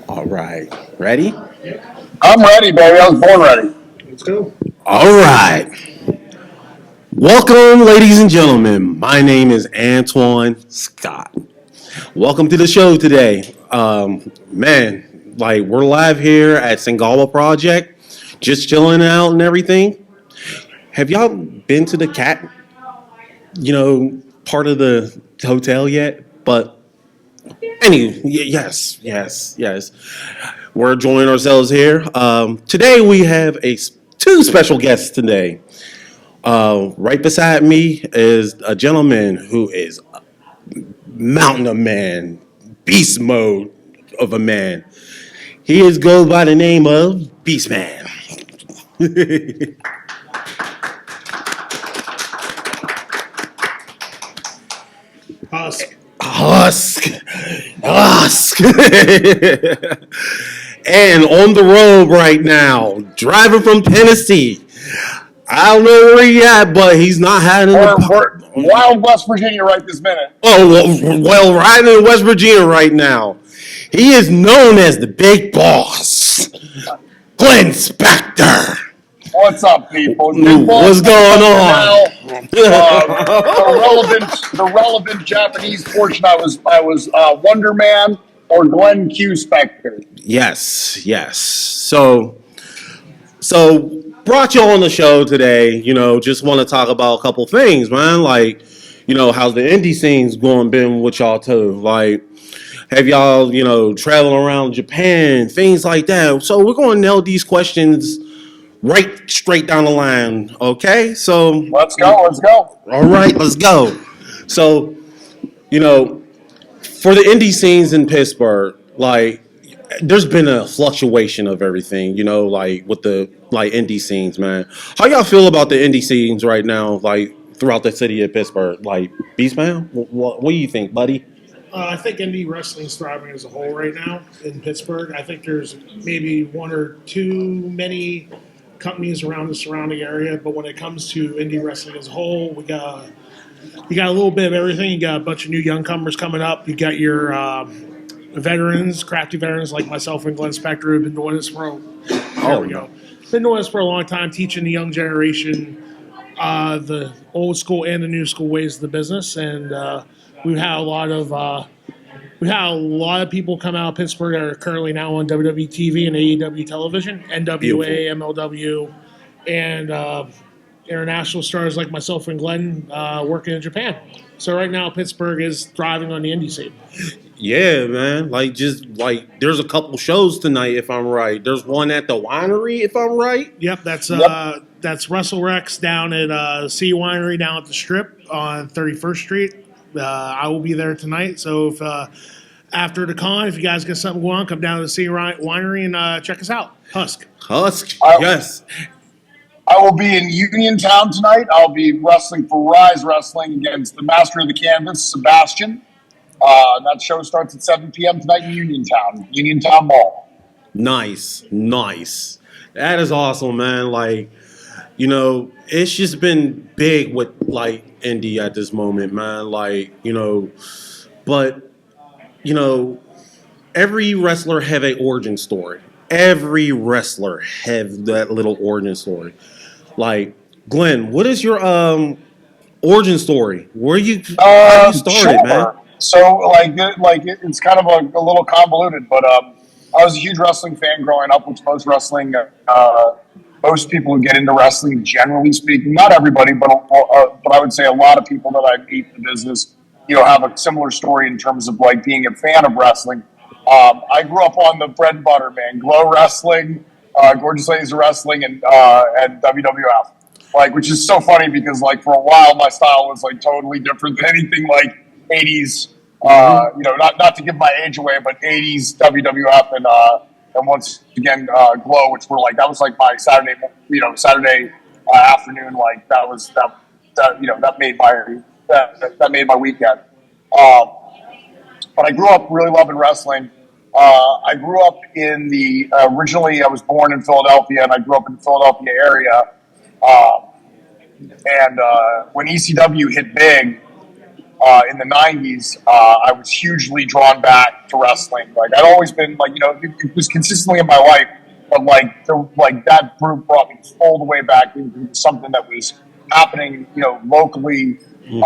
All right. Ready? I'm ready, baby. I was born ready. Let's go. All right. Welcome, ladies and gentlemen. My name is Antoine Scott. Welcome to the show today. We're live here at Sangawa Project, just chilling out and everything. Have y'all been to the cat, part of the hotel yet? But yes. We're enjoying ourselves here. Today we have two special guests today. Right beside me is a gentleman who is a mountain of man, beast mode of a man. He is goes by the name of Beastman. Husk. Husk. And on the road right now, driving from Tennessee. I don't know where he at, but he's not having We're wild West Virginia right this minute. well, riding in West Virginia right now. He is known as the Big Boss, Glenn Spectre. What's up, people? What's going on? The relevant Japanese portion. I was Wonder Man or Glenn Q Spectre. Yes. So brought you on the show today. Just want to talk about a couple things, man. Like, how's the indie scenes been with y'all too? Like, have y'all, traveling around Japan, things like that. So we're going to nail these questions right straight down the line. Okay, so let's go. All right, let's go. So, for the indie scenes in Pittsburgh, like, there's been a fluctuation of everything, like with the indie scenes, man. How y'all feel about the indie scenes right now, like throughout the city of Pittsburgh? Like, Beastman, what do you think, buddy? I think indie wrestling is thriving as a whole right now in Pittsburgh. I think there's maybe one or two many companies around the surrounding area, but when it comes to indie wrestling as a whole, you got a little bit of everything. You got a bunch of new youngcomers coming up. You got your veterans, crafty veterans like myself and Glenn Spectre have been doing this for Been doing this for a long time, teaching the young generation the old school and the new school ways of the business, and we've had a lot of people come out of Pittsburgh that are currently now on WWE TV and AEW television, NWA, MLW, and international stars like myself and Glenn working in Japan. So right now, Pittsburgh is thriving on the indie scene. Yeah, man. There's a couple shows tonight, if I'm right. There's one at the winery, if I'm right. Yep, that's Russell Rex down at Sea Winery down at the Strip on 31st Street. I will be there tonight. So if after the con, if you guys get something going on, come down to the Sea Winery and check us out. Husk. Yes. I will be in Uniontown tonight. I'll be wrestling for Rise Wrestling against the Master of the Canvas, Sebastian. That show starts at 7 p.m. tonight in Uniontown Mall. Nice. That is awesome, man. Like, it's just been big with, like, indie at this moment, man. Like, but, every wrestler have an origin story. Every wrestler have that little origin story. Like, Glenn, what is your origin story? How you started, sure. man? So, it's kind of a little convoluted, but I was a huge wrestling fan growing up, which most people who get into wrestling, generally speaking, not everybody, but I would say a lot of people that I meet in the business, have a similar story in terms of like being a fan of wrestling. I grew up on the bread and butter, man. Glow Wrestling, Gorgeous Ladies of Wrestling, and WWF. Like, which is so funny because, like, for a while my style was like totally different than anything like 80s. Not to give my age away, but 80s WWF and once again Glow, which were like that was like my Saturday afternoon. Like that made my weekend. But I grew up really loving wrestling. I grew up originally I was born in Philadelphia, and I grew up in the Philadelphia area. And when ECW hit big, in the 90s, I was hugely drawn back to wrestling. Like, I'd always been, like, it was consistently in my life, but, like that group brought me all the way back into something that was happening, locally, and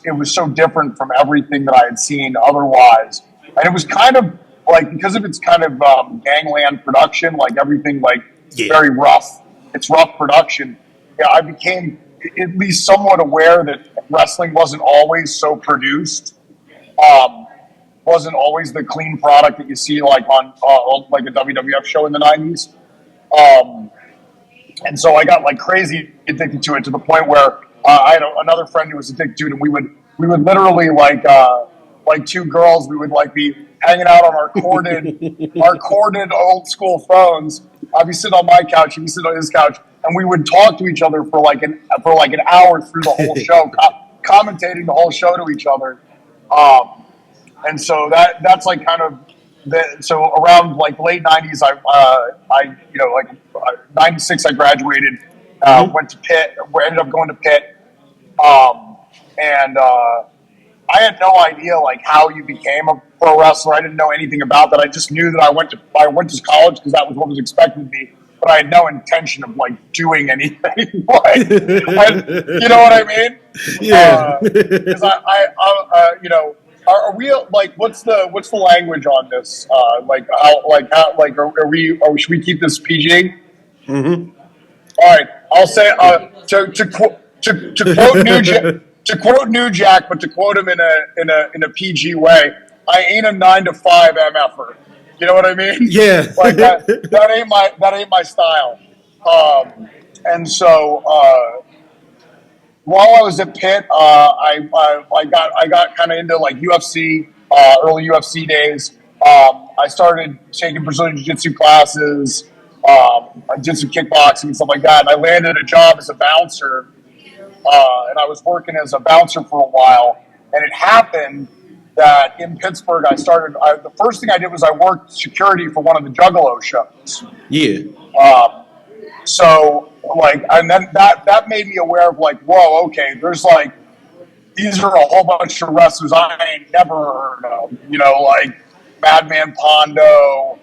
it was so different from everything that I had seen otherwise. And it was kind of, like, because of its kind of gangland production, like, everything, like, very rough. It's rough production. Yeah, I became at least somewhat aware that wrestling wasn't always so produced, wasn't always the clean product that you see like on like a WWF show in the 90s. And so I got like crazy addicted to it, to the point where I had another friend who was addicted to it, and we would literally like two girls, we would like be hanging out on our corded old school phones. I'd be sitting on my couch, he'd be sitting on his couch, and we would talk to each other for like an hour through the whole show, commentating the whole show to each other. And so that's like kind of so around like late 90s, I 96 I graduated, went to Pitt, ended up going to Pitt, and I had no idea like how you became a pro wrestler. I didn't know anything about that. I just knew that I went to college because that was what was expected of me. But I had no intention of like doing anything. You know what I mean? Yeah. Because are we like what's the language on this? Should we keep this PG? Mm-hmm. All right, I'll say to quote New Jack, but to quote him in a PG way, I ain't a 9-to-5 MFer. You know what I mean? Yeah. Like that ain't my style. And so while I was at Pitt, I got kind of into like UFC, early UFC days. I started taking Brazilian Jiu-Jitsu classes. I did some kickboxing and stuff like that. And I landed a job as a bouncer, and I was working as a bouncer for a while. And it happened that in Pittsburgh, the first thing I did was I worked security for one of the Juggalo shows. Yeah. So like, and then that made me aware of like, whoa, okay, there's like, these are a whole bunch of wrestlers I ain't never heard of, like Madman Pondo,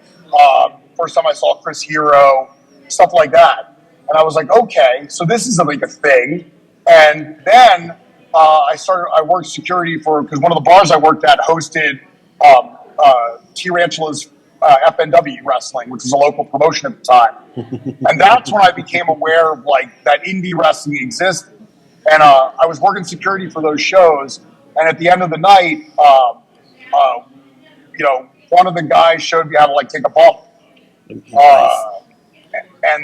first time I saw Chris Hero, stuff like that. And I was like, okay, so this is like a thing. And then I worked security because one of the bars I worked at hosted Tarantula's FNW wrestling, which was a local promotion at the time. And that's when I became aware of like that indie wrestling existed. And I was working security for those shows. And at the end of the night, one of the guys showed me how to like take a bump. And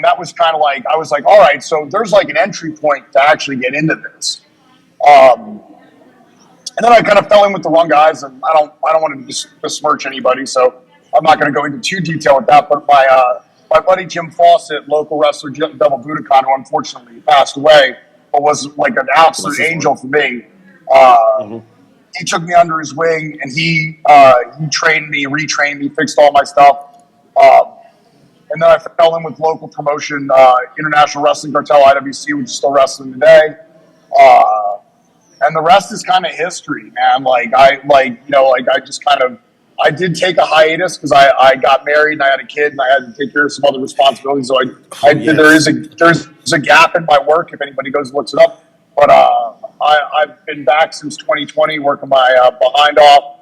that was kind of like, I was like, all right, so there's like an entry point to actually get into this. And then I kind of fell in with the wrong guys, and I don't want to besmirch anybody, so I'm not going to go into too detail with that. But my buddy Jim Fawcett, local wrestler Devil Budokan, who unfortunately passed away, but was like an absolute angel for me. He took me under his wing, and he trained me, retrained me, fixed all my stuff. And then I fell in with local promotion, International Wrestling Cartel, IWC, which is still wrestling today. And the rest is kind of history, man. I did take a hiatus because I got married and I had a kid and I had to take care of some other responsibilities. So there's a gap in my work if anybody goes and looks it up. But I've been back since 2020, working my behind off,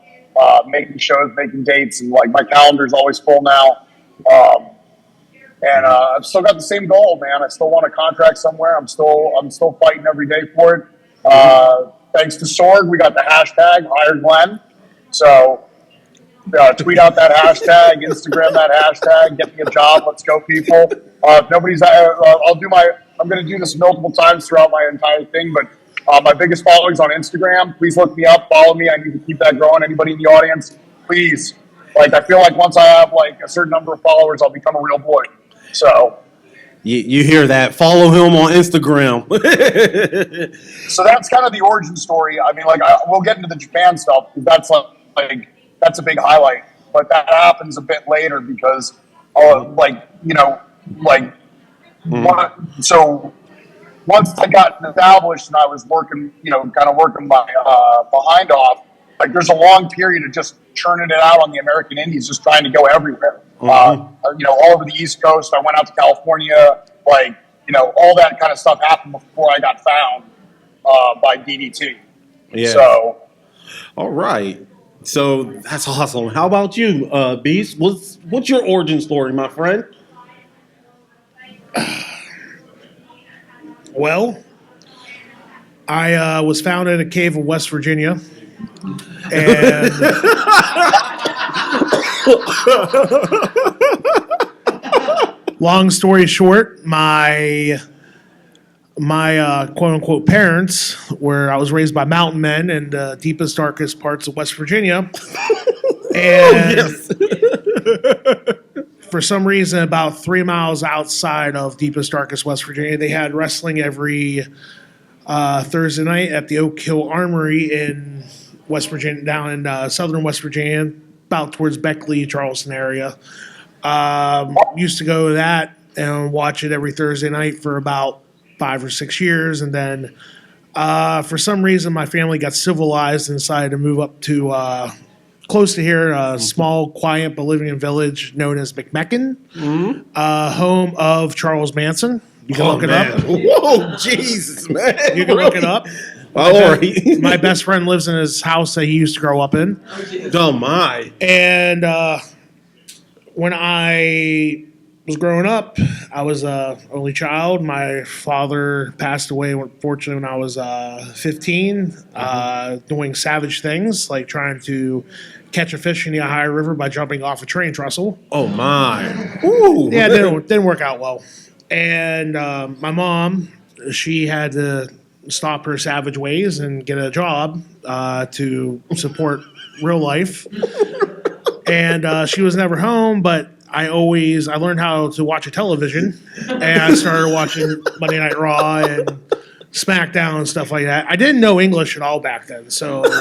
making shows, making dates, and like my calendar's always full now. And I've still got the same goal, man. I still want a contract somewhere. I'm still fighting every day for it. Thanks to Sorg, we got the hashtag Hire Glenn. So tweet out that hashtag, Instagram that hashtag, get me a job. Let's go, people. If nobody's, I'm going to do this multiple times throughout my entire thing, but my biggest following's on Instagram. Please look me up, follow me. I need to keep that growing. Anybody in the audience, please. Like, I feel like once I have like a certain number of followers, I'll become a real boy. So. You hear that? Follow him on Instagram. So that's kind of the origin story. I mean, like, we'll get into the Japan stuff. That's like that's a big highlight. But that happens a bit later because, so once I got established and I was working, kind of working my behind off, like there's a long period of just churning it out on the American Indies, just trying to go everywhere. All over the East Coast. I went out to California, all that kind of stuff happened before I got found by DDT. Yeah. So, all right. So that's awesome. How about you, Beast? What's your origin story, my friend? Well, I was found in a cave in West Virginia, and long story short, my quote unquote parents, where I was raised by mountain men in the deepest, darkest parts of West Virginia, and for some reason, about 3 miles outside of deepest, darkest West Virginia, they had wrestling every Thursday night at the Oak Hill Armory in West Virginia, down in southern West Virginia, about towards Beckley, Charleston area. Used to go to that and watch it every Thursday night for about 5 or 6 years, and then for some reason, my family got civilized and decided to move up to close to here, a small, quiet Bolivian village known as McMecken, home of Charles Manson. You can look it up. Whoa, Jesus, man. You can look it up. All right. My best friend lives in his house that he used to grow up in. Oh, my. And when I was growing up, I was an only child. My father passed away, unfortunately, when I was 15, doing savage things, like trying to catch a fish in the Ohio River by jumping off a train trestle. Oh, my. Ooh. Yeah, it didn't work out well. And my mom, she had to stop her savage ways and get a job to support real life. And she was never home, but I learned how to watch a television, and I started watching Monday Night Raw and SmackDown and stuff like that. I didn't know English at all back then, so the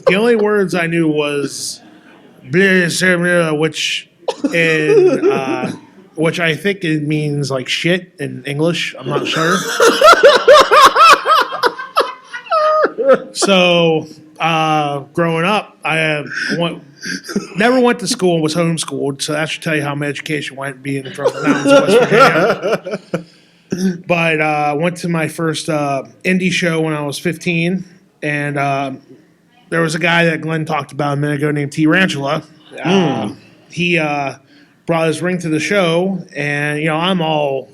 only words I knew was which I think it means like shit in English. I'm not sure. So growing up, I never went to school and was homeschooled, so that should tell you how my education went, being from the mountains of West Virginia. But went to my first indie show when I was 15, and there was a guy that Glenn talked about a minute ago named T. Rantula. He brought his ring to the show, and I'm like,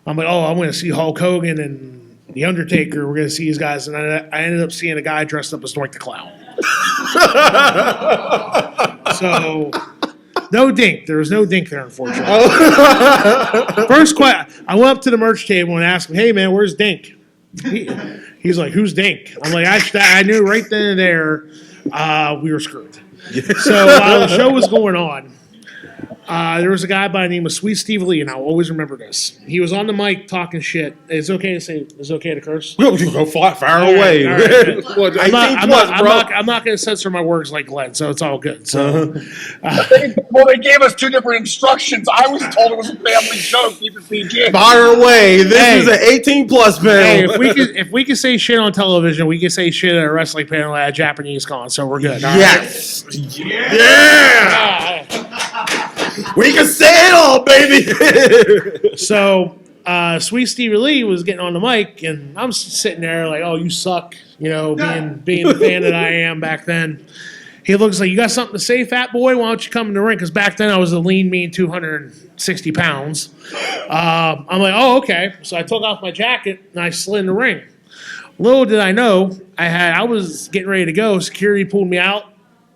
I'm going to see Hulk Hogan and The Undertaker. We're going to see these guys, and I ended up seeing a guy dressed up as Doink the Clown. So, no dink. There was no dink there, unfortunately. First question, I went up to the merch table and asked him, "Hey, man, where's Dink?" He's like, "Who's Dink?" I'm like, I knew right then and there we were screwed. So while the show was going on, there was a guy by the name of Sweet Steve Lee, and I'll always remember this. He was on the mic talking shit. It's okay to curse? Go far away. All right. I'm I'm not going to censor my words like Glenn, so it's all good. So, they gave us two different instructions. I was told it was a family show. Keep it PG. Fire away. This is an 18-plus panel. Hey, if we can say shit on television, we can say shit at a wrestling panel at a Japanese con, so we're good. All yes. Right? Yeah. We can say it all, baby. So, Sweet Stevie Lee was getting on the mic, and I'm sitting there like, "Oh, you suck," being the fan that I am back then. He looks like, "You got something to say, fat boy? Why don't you come in the ring?" Because back then I was a lean, mean 260 pounds. I'm like, "Oh, okay." So I took off my jacket and I slid in the ring. Little did I know, I was getting ready to go. Security pulled me out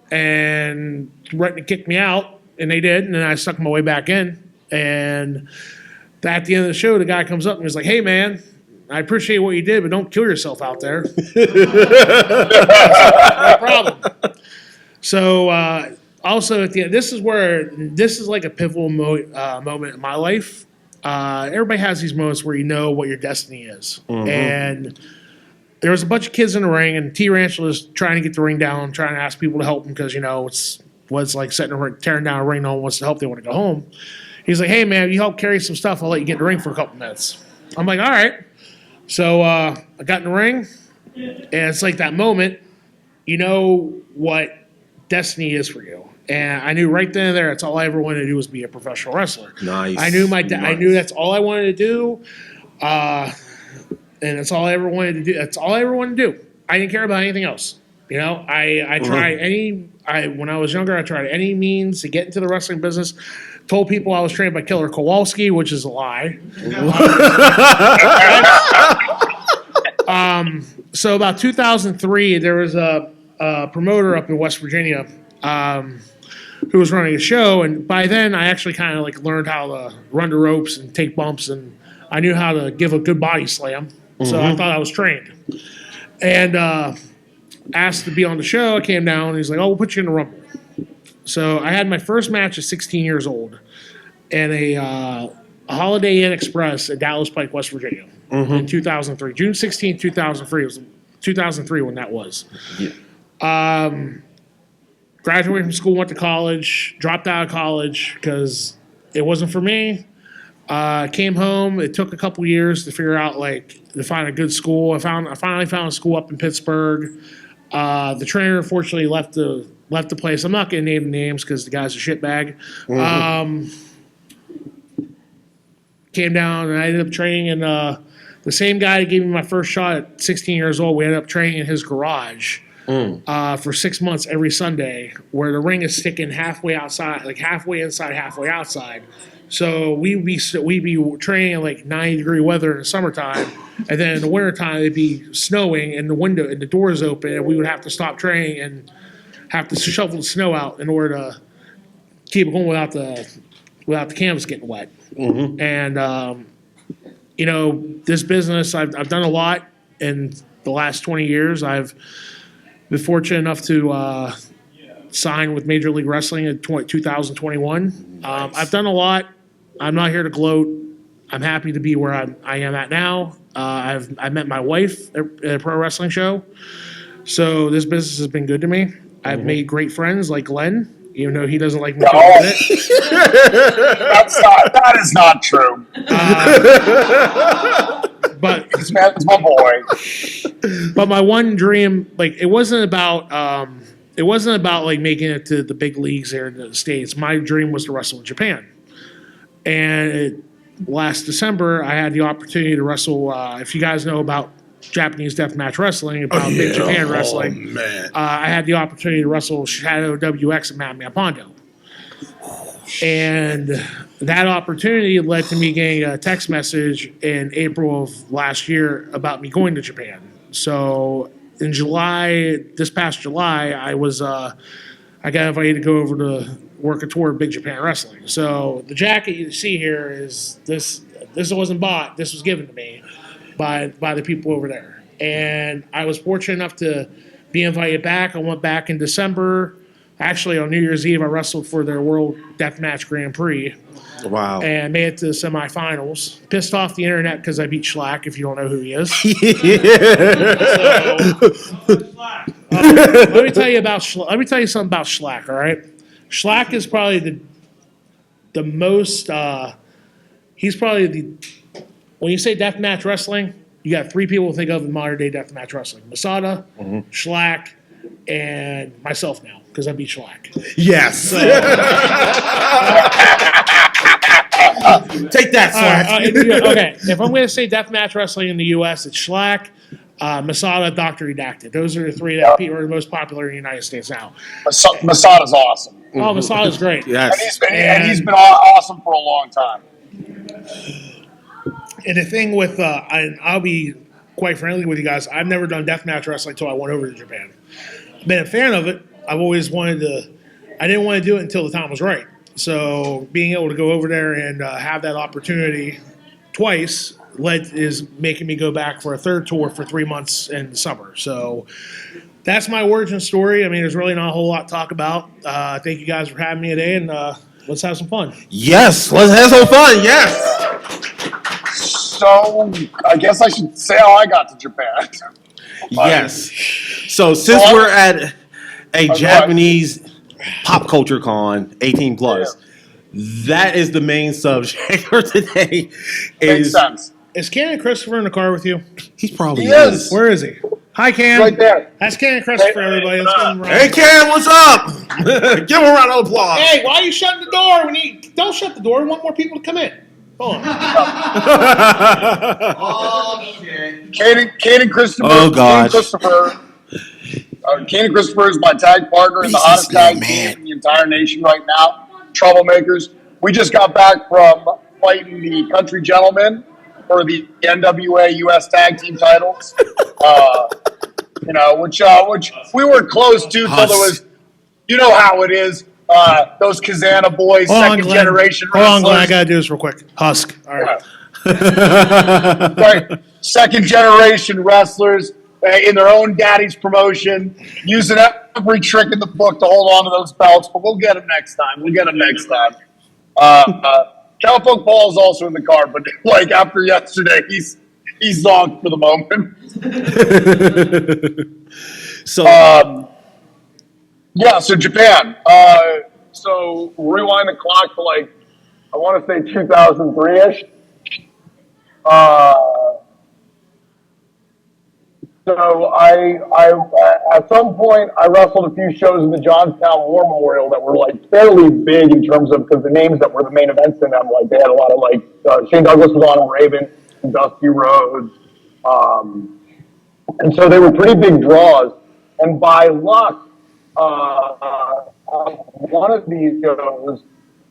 and threatened to kick me out. And they did, and then I stuck my way back in. And at the end of the show, the guy comes up and he's like, "Hey, man, I appreciate what you did, but don't kill yourself out there." No problem. So also at the end, this is like a pivotal moment in my life. Everybody has these moments where you know what your destiny is. Mm-hmm. And there was a bunch of kids in the ring, and T. Ranchel was trying to get the ring down, trying to ask people to help him because, it's like tearing down a ring. No one wants to help. They want to go home. He's like, hey, man, you help carry some stuff. I'll let you get in the ring for a couple minutes. I'm like, all right. So I got in the ring, and it's like that moment, you know what destiny is for you. And I knew right then and there, that's all I ever wanted to do was be a professional wrestler. Nice. I knew that's all I wanted to do, and that's all I ever wanted to do. That's all I ever wanted to do. I didn't care about anything else. You know, I tried when I was younger, I tried any means to get into the wrestling business. Told people I was trained by Killer Kowalski, which is a lie. So about 2003, there was a promoter up in West Virginia who was running a show, and by then I actually kind of like learned how to run the ropes and take bumps, and I knew how to give a good body slam. So I thought I was trained, and asked to be on the show. I came down, and he's like, "Oh, we'll put you in the Rumble." So I had my first match at 16 years old in a Holiday Inn Express at Dallas Pike, West Virginia, in 2003. June 16, 2003. It was 2003 when that was. Yeah. Graduated from school, went to college, dropped out of college because it wasn't for me. Came home. It took a couple years to figure out, to find a good school. I finally found a school up in Pittsburgh. The trainer unfortunately left the place. I'm not going to name names because the guy's a shitbag. Came down and I ended up training in the same guy that gave me my first shot at 16 years old. We ended up training in his garage for 6 months every Sunday, where the ring is sticking halfway outside, like halfway inside, halfway outside. So we'd be training in 90-degree weather in the summertime, and then in the wintertime it'd be snowing and the doors open, and we would have to stop training and have to shovel the snow out in order to keep it going without the canvas getting wet. And this business, I've done a lot in the last 20 years. I've been fortunate enough to sign with Major League Wrestling in 2021. Nice. I've done a lot. I'm not here to gloat. I'm happy to be where I am at now. I met my wife at a pro wrestling show. So this business has been good to me. I've made great friends like Glenn, even though he doesn't like me talking it. That is not true. But it's my boy. But my one dream, it wasn't about making it to the big leagues here in the States. My dream was to wrestle in Japan. And last December, I had the opportunity to wrestle. If you guys know about Japanese deathmatch wrestling, about Big Japan wrestling, man. I had the opportunity to wrestle Shadow WX and Madman Pondo. And that opportunity led to me getting a text message in April of last year about me going to Japan. So in this past July, I got invited to go over to work a tour of Big Japan Wrestling. So the jacket you see here is this wasn't bought. This was given to me by the people over there. And I was fortunate enough to be invited back. I went back in December. Actually, on New Year's Eve, I wrestled for their World Deathmatch Grand Prix. Wow. And made it to the semifinals. Pissed off the internet because I beat Schlack, if you don't know who he is. Let me tell you something about Schlack, all right? Schlack is probably the most he's probably when you say deathmatch wrestling, you got three people to think of in modern day deathmatch wrestling. Masada, Schlack, and myself now, because I beat Schlack. Yes. So, take that, Schlack. Okay, if I'm going to say deathmatch wrestling in the U.S., it's Schlack, Masada, Dr. Redacted. Those are the three that are the most popular in the United States now. Masada's awesome. Oh, Masada's great. Yes. And he's been awesome for a long time. And the thing with, I'll be quite friendly with you guys, I've never done deathmatch wrestling until I went over to Japan. I've been a fan of it. I've always wanted to, I didn't want to do it until the time was right. So being able to go over there and have that opportunity twice is making me go back for a third tour for 3 months in the summer. So that's my origin story. I mean, there's really not a whole lot to talk about. Thank you guys for having me today, and let's have some fun. Yes, let's have some fun. Yes. So I guess I should say how I got to Japan. Yes. So since we're at a Japanese pop culture con, 18 plus, that is the main subject for today. Makes sense. Is Ken Christopher in the car with you? He's probably He is. Where is he? Hi, Ken. Right there. That's Ken Christopher, everybody. Let's give him a round. Hey, Cam, what's up? Give him a round of applause. Hey, why are you shutting the door? Don't shut the door. We want more people to come in. Hold on. Oh, shit. Kane Christopher. Oh, gosh. Kane Christopher is my tag partner in the hottest tag team in the entire nation right now. Troublemakers. We just got back from fighting the Country Gentlemen for the NWA US Tag Team titles. Which we were close to till there was, you know how it is. Those Kazana boys, second generation wrestlers. Hold on, Glenn. I gotta do this real quick. Husk. All right. Right. Second generation wrestlers in their own daddy's promotion, using every trick in the book to hold on to those belts. But we'll get them next time. Cowpoke Paul is also in the car, but like after yesterday, he's zonked for the moment. So, so Japan. So rewind the clock to like, I want to say 2003-ish. So I at some point I wrestled a few shows in the Johnstown War Memorial that were like fairly big in terms of, because the names that were the main events in them, like they had a lot of like Shane Douglas was on Raven, Dusty Rhodes, and so they were pretty big draws. And by luck, one of these shows,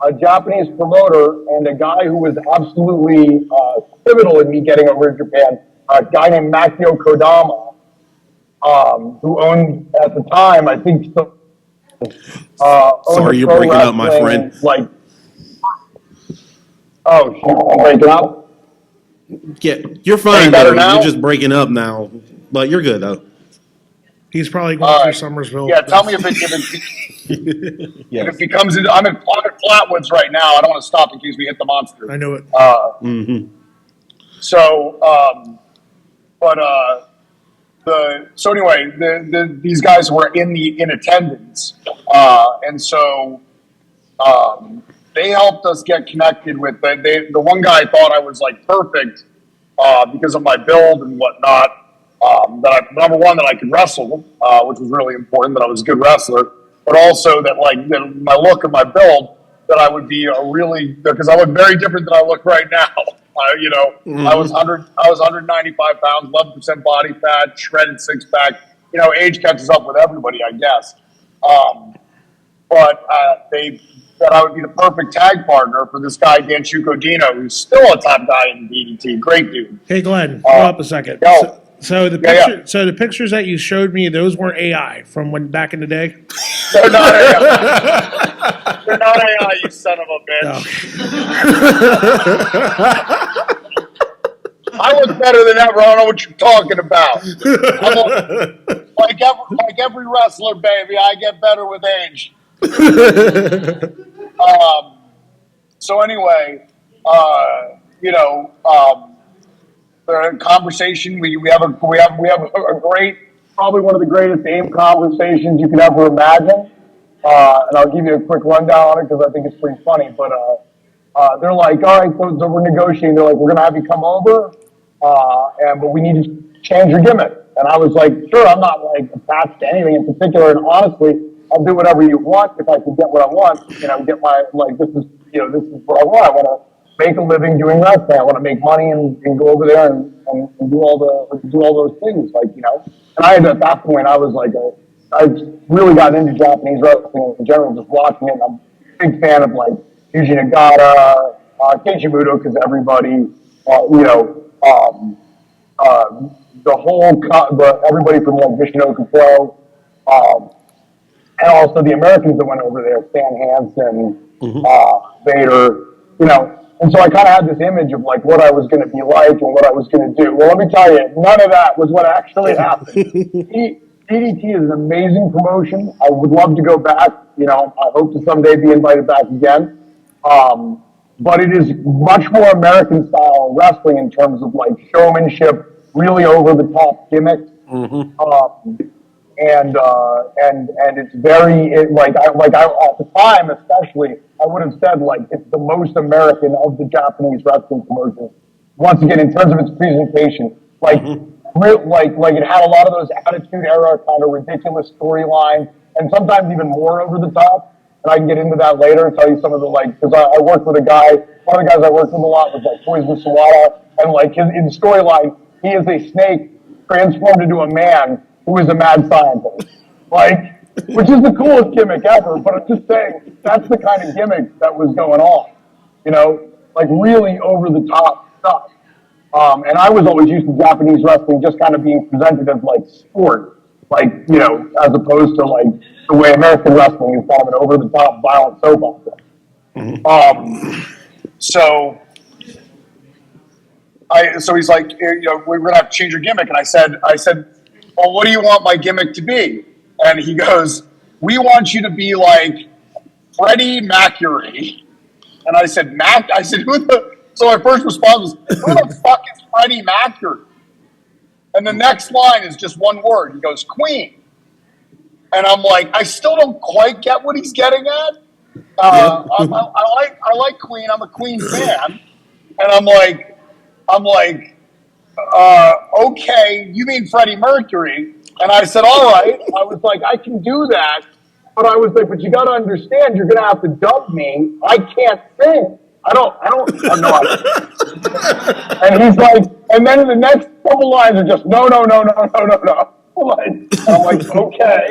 a Japanese promoter and a guy who was absolutely pivotal in me getting over to Japan, a guy named Makio Kodama, who owned at the time, I think, sorry, you're breaking up, my friend. Like, oh, shoot, I'm breaking up. Yeah, you're fine. Better now? You're just breaking up now, but you're good though. He's probably going through Somersville. Yeah, tell me if it becomes. I'm in Flatwoods right now. I don't want to stop in case we hit the monster. I know it. So anyway, these guys were in attendance, and so they helped us get connected with the one guy thought I was like perfect because of my build and whatnot. Number one, that I could wrestle, which was really important, that I was a good wrestler, but also that my look and my build, that I would be because I look very different than I look right now. I was 195 pounds, 11% body fat, shredded six pack. Age catches up with everybody, I guess. But that I would be the perfect tag partner for this guy, Danshuko Dino, who's still a top guy in DDT. Great dude. Hey, Glenn, hold up a second. So the pictures that you showed me, those weren't AI from when back in the day? They're not AI. They're not AI, you son of a bitch. I look better than ever. I don't know what you're talking about. Like every wrestler, baby, I get better with age. So anyway, the conversation we have a great, probably one of the greatest AIM conversations you could ever imagine. And I'll give you a quick rundown on it because I think it's pretty funny. But they're like, all right, so we're negotiating. They're like, we're gonna have you come over, but we need to change your gimmick. And I was like, sure, I'm not like attached to anything in particular. And honestly, I'll do whatever you want if I can get what I want. Get my this is what I want. I want to make a living doing wrestling. I want to make money and go over there and do all those things, And I at that point I was like, I really got into Japanese wrestling in general, just watching it. And I'm a big fan of like Yuji Nagata, Keiji Muto, because everybody, everybody from like Michinoku Pro, and also the Americans that went over there, Stan Hansen, Vader, And so I kind of had this image of like what I was going to be like and what I was going to do. Well, let me tell you, none of that was what actually happened. DDT is an amazing promotion. I would love to go back. I hope to someday be invited back again. But it is much more American style wrestling in terms of like showmanship, really over the top gimmicks. and it's very like I at the time especially I would have said like it's the most American of the Japanese wrestling commercials. Once again, in terms of its presentation, like like it had a lot of those Attitude Era kind of ridiculous storylines, and sometimes even more over the top. And I can get into that later and tell you some of the because I worked with a guy. One of the guys I worked with a lot was like Poison Sawada, and like in storyline, he is a snake transformed into a man who is a mad scientist. Like, which is the coolest gimmick ever, but I'm just saying, that's the kind of gimmick that was going on. You know, like really over the top stuff. And I was always used to Japanese wrestling just kind of being presented as like sport, like, you know, as opposed to like the way American wrestling is kind of an over the top violent soap opera. So he's like, you know, we're going to have to change your gimmick. And I said, well, what do you want my gimmick to be? And he goes, we want you to be like Freddie Mercury. And I said, so my first response was, who the fuck is Freddie Mercury? And the next line is just one word. He goes, Queen. And I'm like, I still don't quite get what he's getting at. I like Queen. I'm a Queen fan. And I'm like, okay, you mean Freddie Mercury? And I said, all right. I was like, I can do that. But I was like, but you got to understand, you're going to have to dub me. I can't sing. I don't know. And he's like, and then the next couple lines are just, no. I'm like, okay.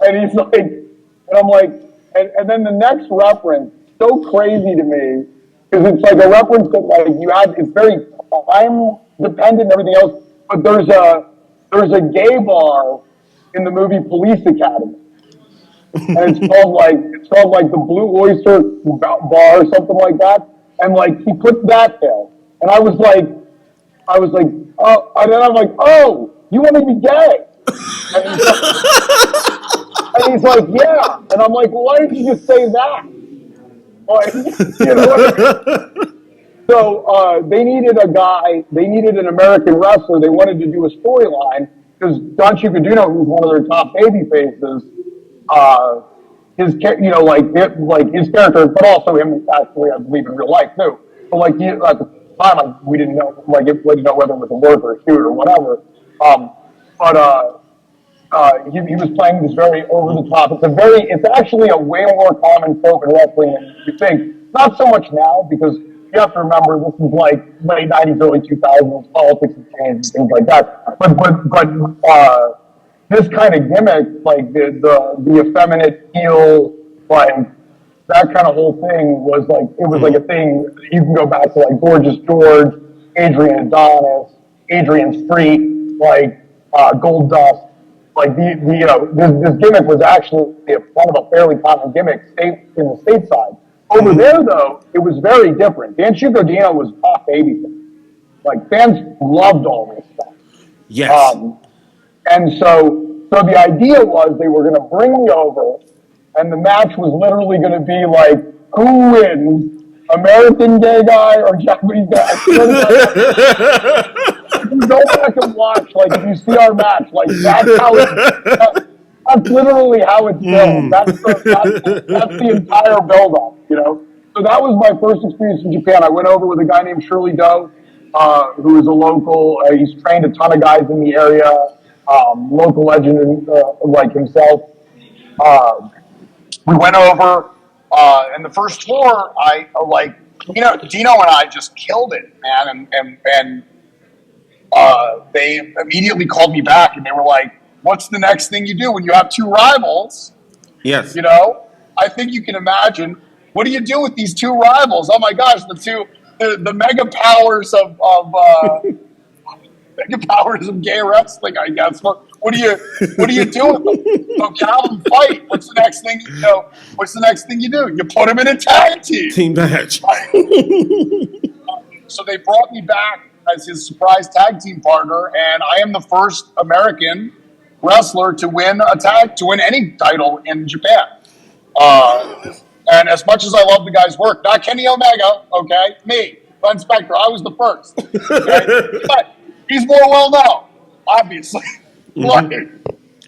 And he's like, and I'm like, and then the next reference, so crazy to me, because it's like a reference that like it's very time dependent and everything else, but there's a gay bar in the movie Police Academy. And it's called like the Blue Oyster Bar or something like that. And like he put that there. And I was like, oh, and then I'm like, oh, you want me to be gay? And he's like, yeah. And I'm like, well, why didn't you just say that? Like, you know what I mean? So they needed an American wrestler. They wanted to do a storyline because Don Chukaduno, who's one of their top baby faces, his his character, but also him actually, I believe in real life too. But like at the time, we didn't know we didn't know whether it was a work or a shoot or whatever. He was playing this very over the top. It's actually a way more common trope in wrestling than you think. Not so much now because you have to remember this is like late '90s, early 2000s. Politics have changed and things like that. But this kind of gimmick, like the effeminate heel, like that kind of whole thing was like a thing. You can go back to like Gorgeous George, Adrian Adonis, Adrian Street, like Gold Dust. Like this gimmick was actually one of a fairly common gimmick in the stateside. Over there, though, it was very different. Dan Chukaduno was top babyface. Like fans loved all this stuff. Yes. And so the idea was they were going to bring me over, and the match was literally going to be like, who wins, American gay guy or Japanese guy? If you go back and watch, like if you see our match, like that's literally how it's built. That's the entire build-up, you know? So that was my first experience in Japan. I went over with a guy named Shirley Doe, who is a local. He's trained a ton of guys in the area. Local legend like himself. We went over, and the first tour, Dino and I just killed it, man. And they immediately called me back, and they were like, "What's the next thing you do when you have two rivals?" Yes. You know, I think you can imagine. What do you do with these two rivals? Oh my gosh, the mega powers of gay wrestling, I guess. What do you do with them? Don't have them fight. What's the next thing you know? What's the next thing you do? You put them in a tag team. Team match. So they brought me back as his surprise tag team partner, and I am the first American wrestler to win any title in Japan. And as much as I love the guy's work, not Kenny Omega, okay, me, Glenn Spectre, I was the first. Okay? But he's more well known, obviously. Mm-hmm.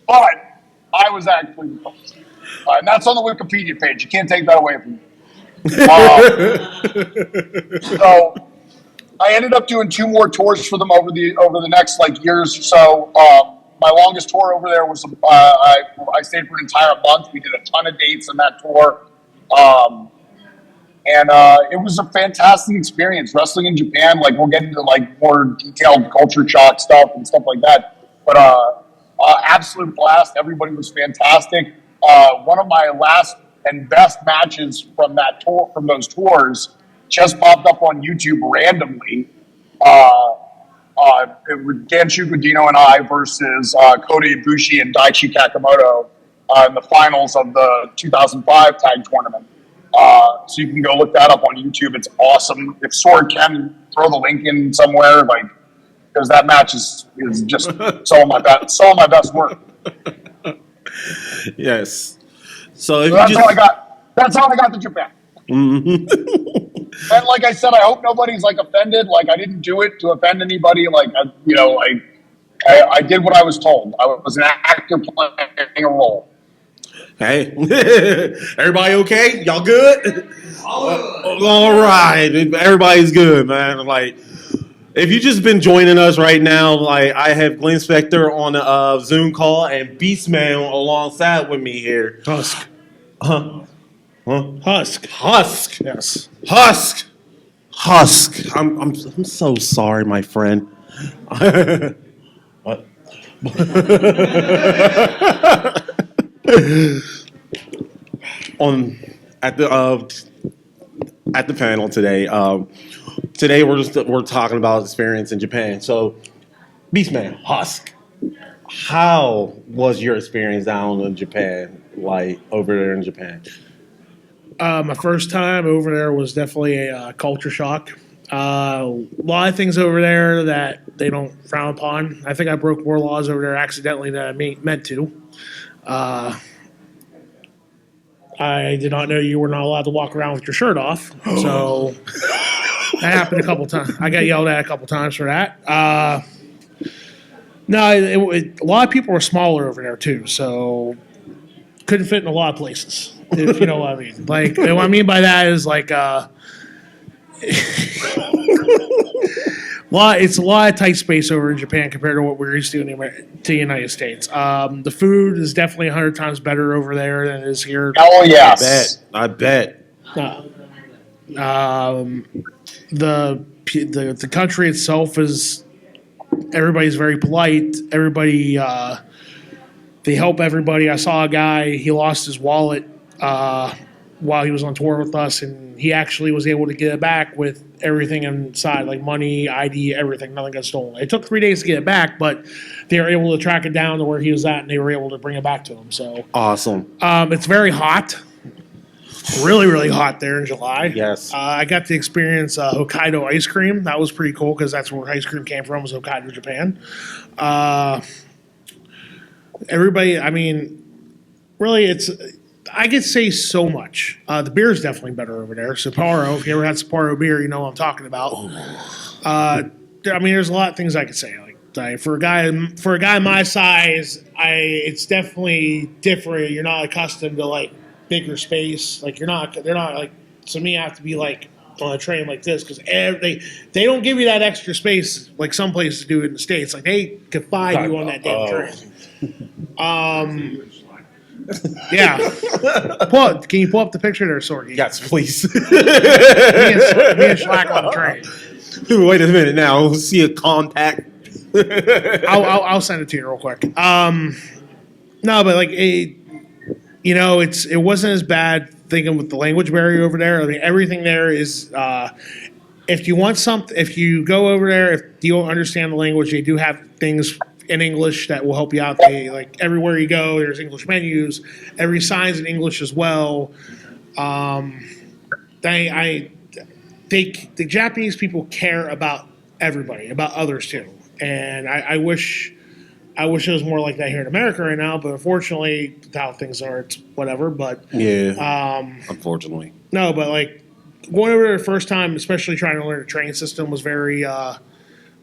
but I was actually the coach. And that's on the Wikipedia page. You can't take that away from me. So I ended up doing 2 more tours for them over the next like years or so. My longest tour over there was I stayed for an entire month. We did a ton of dates on that tour, and it was a fantastic experience. Wrestling in Japan, like we'll get into like more detailed culture shock stuff and stuff like that, but absolute blast. Everybody was fantastic. One of my last and best matches from that tour, from those tours, just popped up on YouTube randomly. It was Dan Shukodino and I versus Kota Ibushi and Daichi Kakamoto in the finals of the 2005 tag tournament. So you can go look that up on YouTube. It's awesome. If Sword can throw the link in somewhere, like, because that match is just some of my best work. Yes. So That's all I got. That's all I got to Japan. And like I said, I hope nobody's like offended. Like I didn't do it to offend anybody. Like I did what I was told. I was an actor playing a role. Hey, everybody okay? Y'all good? All right, everybody's good, man. Like, if you just been joining us right now, like I have Glenn Spectre on a Zoom call and Beastman alongside with me here. Husk. Huh? Husk. Husk. Yes. Husk. I'm so sorry, my friend. What? At the panel today. Today we're talking about experience in Japan. So, Beastman, Husk, how was your experience down in Japan, like over there in Japan? My first time over there was definitely a culture shock. A lot of things over there that they don't frown upon. I think I broke more laws over there accidentally than I meant to. I did not know you were not allowed to walk around with your shirt off. So that happened a couple times. I got yelled at a couple times for that. No, a lot of people were smaller over there too, so couldn't fit in a lot of places. If you know what I mean. Like what I mean by that is like it's a lot of tight space over in Japan compared to what we're used to in the United States. The food is definitely 100 times better over there than it is here. Oh yes, I bet. The country itself is everybody's very polite. Everybody they help everybody. I saw a guy, he lost his wallet while he was on tour with us, and he actually was able to get it back with everything inside, like money, ID, everything. Nothing got stolen. It took 3 days to get it back, but they were able to track it down to where he was at, and they were able to bring it back to him. So Awesome. it's very hot. Really, really hot there in July. Yes. I got to experience Hokkaido ice cream. That was pretty cool because that's where ice cream came from, was Hokkaido, Japan. Everybody, I mean, really, I could say so much. The beer is definitely better over there. Sapporo, if you ever had Sapporo beer, you know what I'm talking about. I mean, there's a lot of things I could say. Like for a guy my size, it's definitely different. You're not accustomed to like bigger space. Like they're not like, to me, I have to be like on a train like this because they don't give you that extra space like some places do in the States. Like they confine you on that damn train. Yeah. Can you pull up the picture there, Sorky? Yes, please. Me and Schlack on the train. Wait a minute now. We'll see a contact. I'll send it to you real quick. No, but like it wasn't as bad thinking with the language barrier over there. I mean, everything there is. If you want something, if you go over there, if you don't understand the language, they do have things in English that will help you out. Like everywhere you go, there's English menus. Every sign's in English as well. The Japanese people care about everybody, about others too. And I wish it was more like that here in America right now. But unfortunately, how things are, it's whatever. But Yeah. Unfortunately. no, but like going over there the first time, especially trying to learn the train system, was very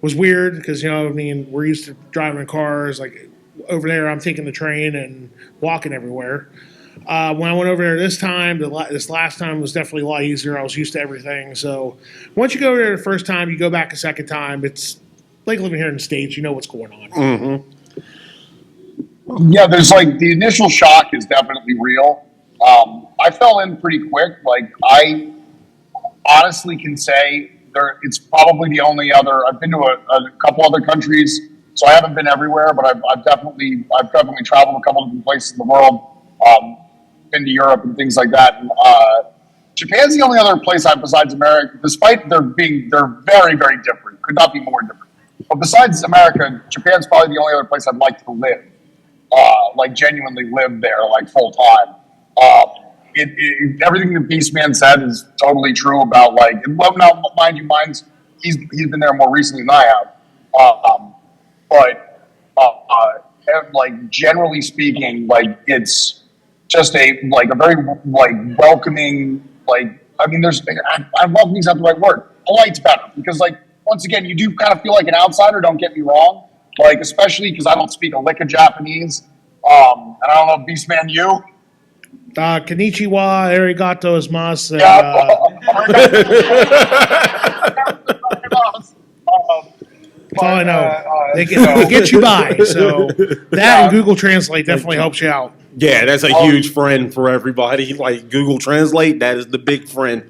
was weird because I mean, we're used to driving cars. Like over there, I'm taking the train and walking everywhere. When I went over there this time, this last time was definitely a lot easier. I was used to everything. So once you go over there the first time, you go back a second time. It's like living here in the States. You know what's going on. Mm-hmm. Yeah, there's like the initial shock is definitely real. I fell in pretty quick. Like I honestly can say it's probably the only other. I've been to a couple other countries, so I haven't been everywhere, but I've definitely traveled a couple of different places in the world. Been to Europe and things like that. And, Japan's the only other place besides America, despite they're very, very different. Could not be more different. But besides America, Japan's probably the only other place I'd like to live. Like genuinely live there, like full time. Everything that Beastman said is totally true about like. Well, now mind you, he's been there more recently than I have. But like generally speaking, like it's just a very like welcoming, like I mean welcoming is not the right word. Polite's better because like once again you do kind of feel like an outsider, don't get me wrong. Like especially because I don't speak a lick of Japanese. And I don't know, Beastman, you? Konnichiwa, arigato gozaimasu. That's all I know. They get you by. So that and Google Translate definitely helps you out. Yeah, that's a huge friend for everybody. Like Google Translate, that is the big friend.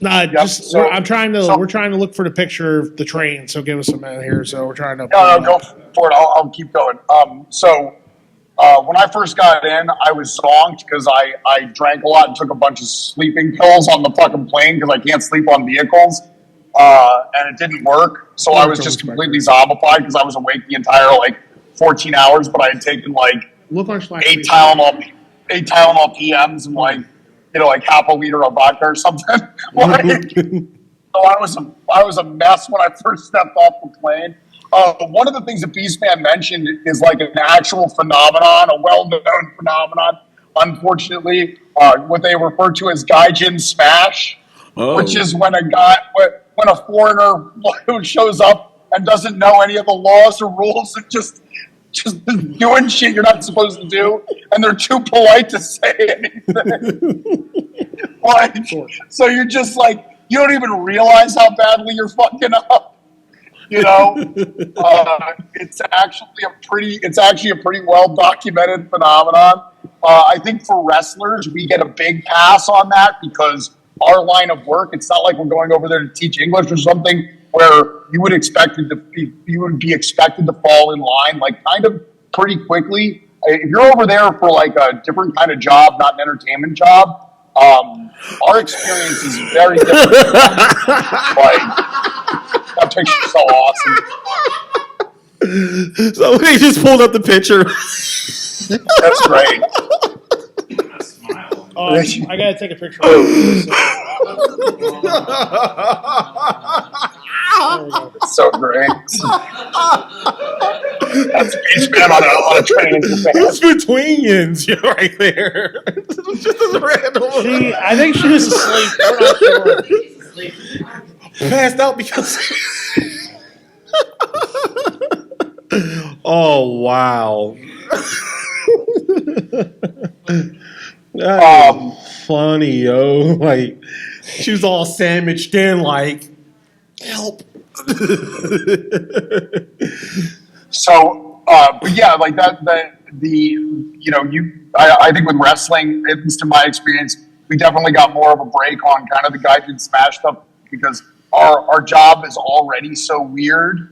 We're trying to look for the picture of the train. So give us a minute here. So we're trying to. No, go for it. I'll keep going. When I first got in, I was zonked because I drank a lot and took a bunch of sleeping pills on the fucking plane because I can't sleep on vehicles, and it didn't work. So I was just completely zombified because I was awake the entire 14 hours, but I had taken eight Tylenol PMs and like half a liter of vodka or something. So I was a mess when I first stepped off the plane. One of the things that Beastman mentioned is like an actual phenomenon, a well-known phenomenon. Unfortunately, what they refer to as gaijin smash, which is when a foreigner who shows up and doesn't know any of the laws or rules and just doing shit you're not supposed to do, and they're too polite to say anything. So you're just like you don't even realize how badly you're fucking up. You know, it's actually a pretty well documented phenomenon. I think for wrestlers, we get a big pass on that because our line of work, it's not like we're going over there to teach English or something where you would be expected to fall in line, like kind of pretty quickly. If you're over there for like a different kind of job, not an entertainment job, our experience is very different. That picture's so awesome. So they just pulled up the picture. That's great. I gotta take a picture of this. So great. That's Beastman on a train in Japan. It's between yins right there. Just as random. I think she was asleep. We're not sure. Passed out because. Oh wow. That's funny, yo. Like she was all sandwiched in, like help. So, but yeah, like that. I think with wrestling, at least in my experience, we definitely got more of a break on kind of the gaijin smash stuff because our job is already so weird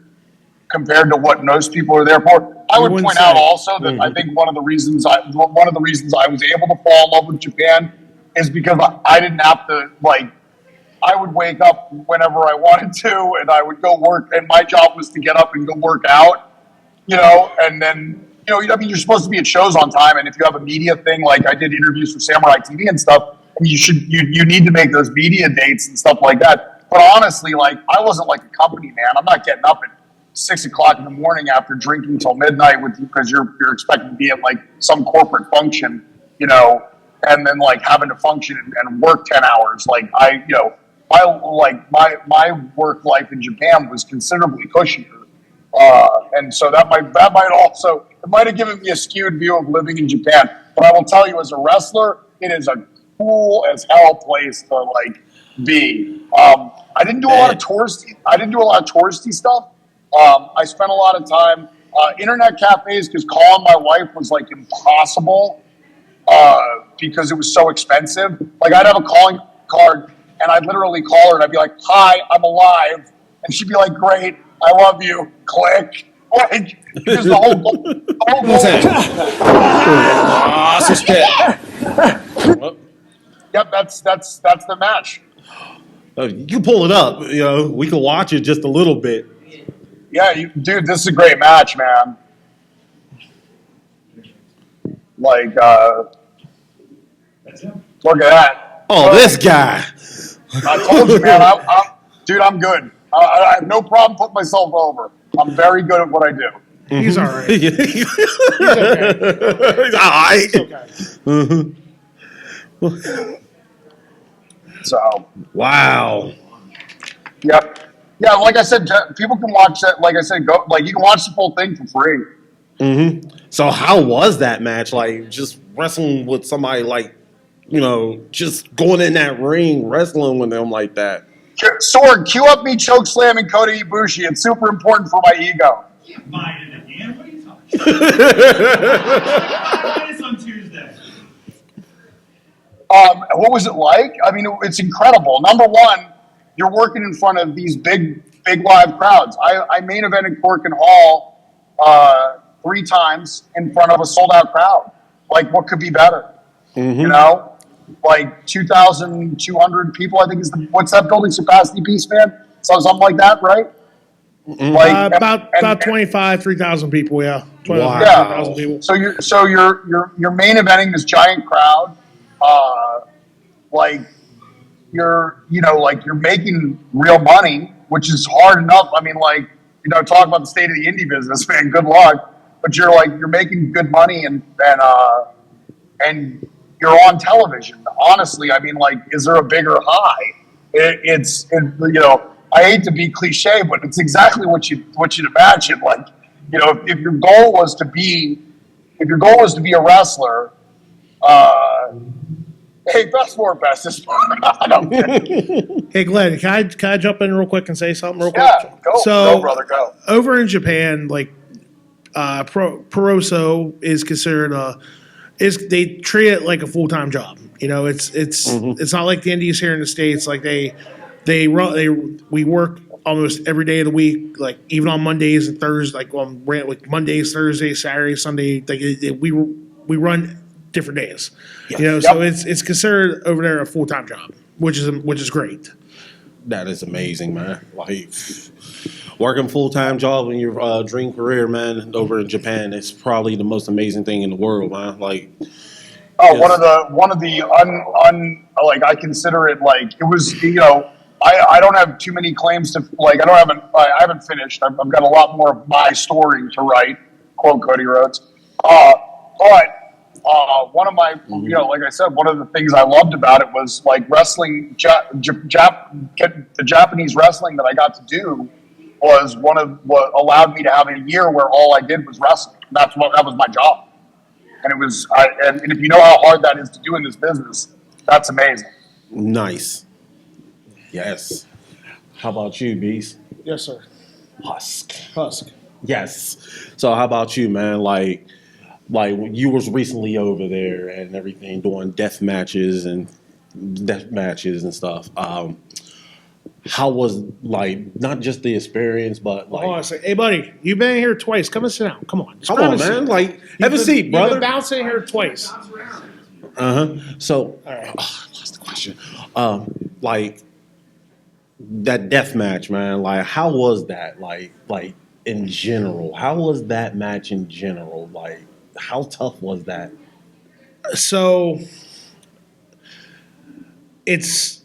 compared to what most people are there for. I would point out also that I think one of the reasons I was able to fall in love with Japan is because I didn't have to I would wake up whenever I wanted to and I would go work, and my job was to get up and go work out, and then you're supposed to be at shows on time, and if you have a media thing, like I did interviews for Samurai TV and stuff, and you need to make those media dates and stuff like that. But honestly, I wasn't like a company man. I'm not getting up at 6 o'clock in the morning after drinking till midnight because you're expected to be at some corporate function, and then having to function and work 10 hours. My work life in Japan was considerably cushier. And so that might also, it might have given me a skewed view of living in Japan. But I will tell you, as a wrestler, it is a cool as hell place to like be. I didn't do a lot of touristy stuff. I spent a lot of time internet cafes because calling my wife was like impossible because it was so expensive. Like I'd have a calling card and I'd literally call her and I'd be like, "Hi, I'm alive," and she'd be like, "Great, I love you." Click. Like because the whole goal. Yep, that's the match. You can pull it up. We can watch it just a little bit. Yeah, dude, this is a great match, man. Like, look at that. Oh, this guy. I told you, man. Dude, I'm good. I have no problem putting myself over. I'm very good at what I do. He's all right. He's okay. He's all right. It's okay. So. Wow. Yep. Yeah, like I said, people can watch that. Like I said, go. Like you can watch the full thing for free. Mm-hmm. So how was that match? Like just wrestling with somebody like, just going in that ring, wrestling with them like that. Sword, cue up me choke slamming Kota Ibushi. It's super important for my ego. Mine in again? What are you talking about? It's on Tuesday. What was it like? I mean, it's incredible. Number one, you're working in front of these big live crowds. I main evented Corkin Hall 3 times in front of a sold out crowd. Like, what could be better? Mm-hmm. Like 2,200 people, I think is what's that building capacity, Beastman? So something like that, right? Mm-hmm. Like about 3,000 people, yeah. 3,000 people. So you're main eventing this giant crowd. Like you're making real money, which is hard enough. I mean, like, talk about the state of the indie business, man. Good luck. But you're making good money and you're on television. Honestly, I mean, like, is there a bigger high? I hate to be cliche, but it's exactly what you'd imagine. Like, if your goal was to be a wrestler, hey, best for bestest. I don't think. Hey, Glenn, can I jump in real quick and say something real quick? Yeah, go, brother, go. Over in Japan, like, Puroso is considered they treat it like a full-time job. It's not like the indies here in the States. Like we work almost every day of the week, like even on Mondays and Thursdays, like Mondays, Thursdays, Saturdays, Sunday. Like we run different days. Yes. So it's considered over there a full-time job, which is great. That is amazing, man. Like working full-time job in your dream career, man, over in Japan, it's probably the most amazing thing in the world, man. Like, one of the like, I consider it like it was. I don't have too many claims to like. I haven't finished. I've got a lot more of my story to write. Quote Cody Rhodes. But one of my, like I said, one of the things I loved about it was like wrestling. The Japanese wrestling that I got to do was one of what allowed me to have a year where all I did was wrestling. That was my job, and it was. And if you know how hard that is to do in this business, that's amazing. Nice. Yes. How about you, Beast? Yes, sir. Husk. Yes. So how about you, man? Like you was recently over there and everything, doing death matches and stuff. How was, like, not just the experience, but like, I say, hey buddy, you've been here twice. Come and sit down. Come on, come on, man. Like, have a seat, brother. You've been bouncing here twice. So, all right. I lost the question. Like that death match, man. Like, how was that? Like in general, how was that match in general? Like, how tough was that? So it's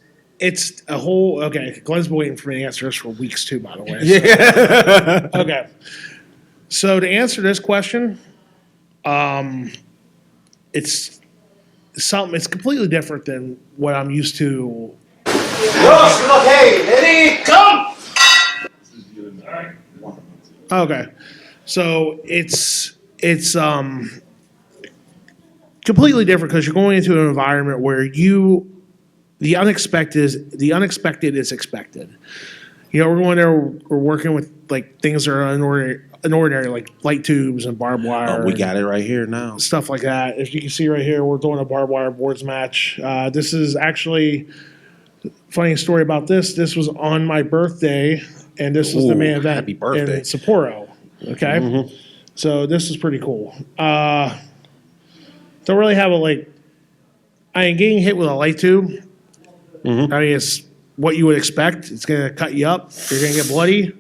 a whole, okay, Glenn's been waiting for me to answer this for weeks too, by the way. So. Yeah. Okay. So to answer this question, it's completely different than what I'm used to. Okay, ready, come! Okay, so it's completely different because you're going into an environment where the unexpected is expected. You know, we're going there. We're working with like things that are unordinary, like light tubes and barbed wire. Oh, we got it right here now. Stuff like that. As you can see right here, we're doing a barbed wire boards match. This is actually funny story about this. This was on my birthday, and this was the main event happy birthday. in Sapporo. Okay, so this is pretty cool. Don't really have I ain't getting hit with a light tube. I mean, it's what you would expect. It's going to cut you up. You're going to get bloody.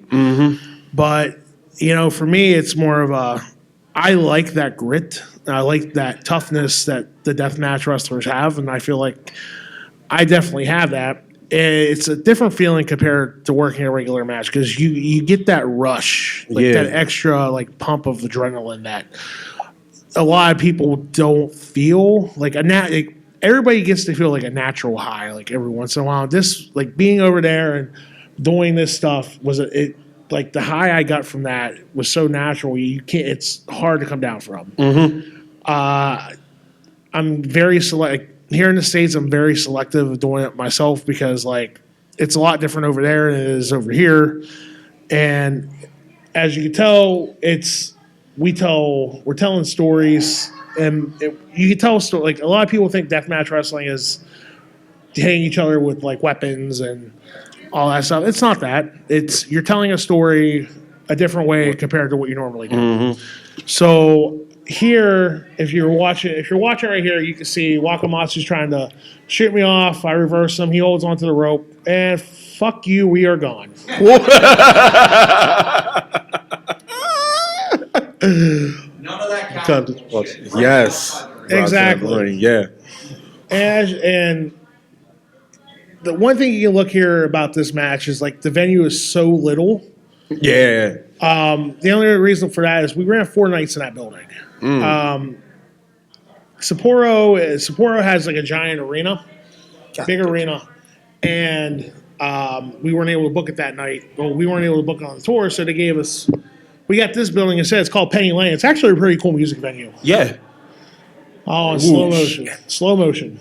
But, you know, for me, it's more of I like that grit. I like that toughness that the deathmatch wrestlers have. And I feel like I definitely have that. It's a different feeling compared to working a regular match because you get that rush, that extra pump of adrenaline that a lot of people don't feel everybody gets to feel like a natural high every once in a while. This being over there and doing this stuff was the high I got from that was so natural. You can't. It's hard to come down from. I'm very select here in the States. I'm very selective of doing it myself because it's a lot different over there than it is over here. And as you can tell, we're telling stories. And you can tell a story. A lot of people think deathmatch wrestling is hitting each other with weapons and all that stuff. It's not that. You're telling a story a different way compared to what you normally do. So here, if you're watching right here, you can see Wakamatsu's trying to shoot me off. I reverse him. He holds onto the rope, and fuck you, we are gone. None of that counts. Yes. Exactly. Yeah. And the one thing you can look here about this match is the venue is so little. Yeah. The only reason for that is we ran 4 nights in that building. Sapporo has a giant arena, big arena, and we weren't able to book it that night. Well, we weren't able to book it on the tour, so they gave us. We got this building instead. It's called Penny Lane. It's actually a pretty cool music venue. Yeah. Oh, in slow motion. Slow motion.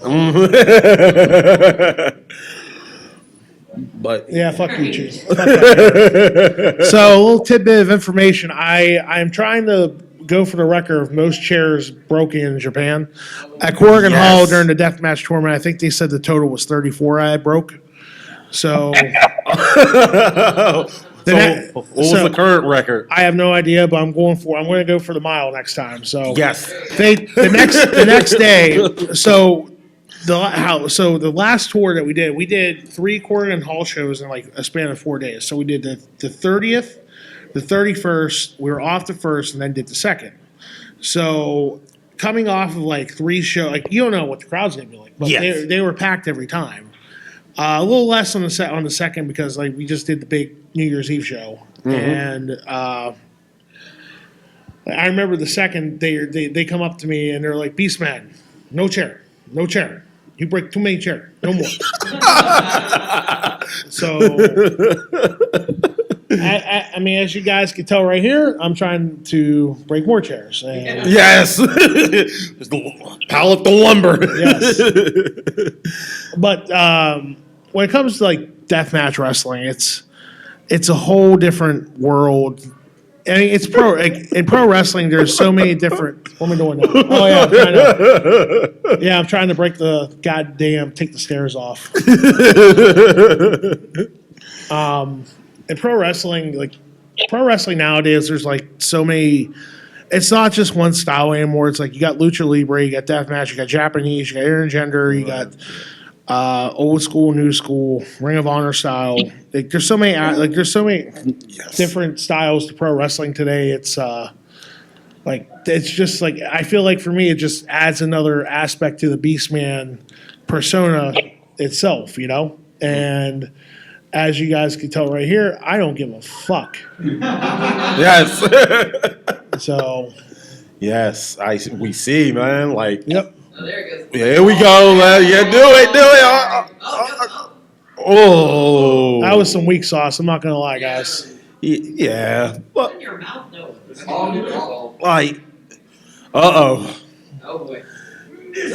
But yeah, fuck you, Chief. Fuck that. So a little tidbit of information. I'm trying to go for the record of most chairs broken in Japan. At Corrigan Hall during the deathmatch tournament, I think they said the total was 34 I broke. So what was the current record? I have no idea, but I'm going to go for the mile next time. So Yes. The next day. So the last tour that we did 3 Corrigan Hall shows in a span of 4 days. So we did the 30th, the 31st. We were off the first, and then did the second. So coming off of 3 shows, you don't know what the crowd's gonna be like, but they were packed every time. A little less on the second because we just did the big New Year's Eve show, and I remember the second they come up to me and they're like, "Beastman, no chair. You break too many chairs, no more." So, I mean, as you guys can tell right here, I'm trying to break more chairs. And Yes. Pile up the lumber. yes. But when it comes to deathmatch wrestling, it's a whole different world. I mean, it's in pro wrestling. There's so many different. What am I doing now? Oh yeah, I'm trying to break the goddamn take the stairs off. In pro wrestling nowadays, there's so many. It's not just one style anymore. It's you got lucha libre, you got deathmatch, you got Japanese, you got intergender, you got old school, new school, Ring of Honor style. There's so many different styles to pro wrestling today. It's it's just I feel for me it just adds another aspect to the Beastman persona itself, And as you guys can tell right here, I don't give a fuck. Yes. So. Yes, we see, man. Yep. Oh, there it goes. Here we go, man. Yeah, do it. Oh. That was some weak sauce. I'm not gonna lie, guys. Yeah. Well, In your mouth, no. like, uh-oh. Oh boy.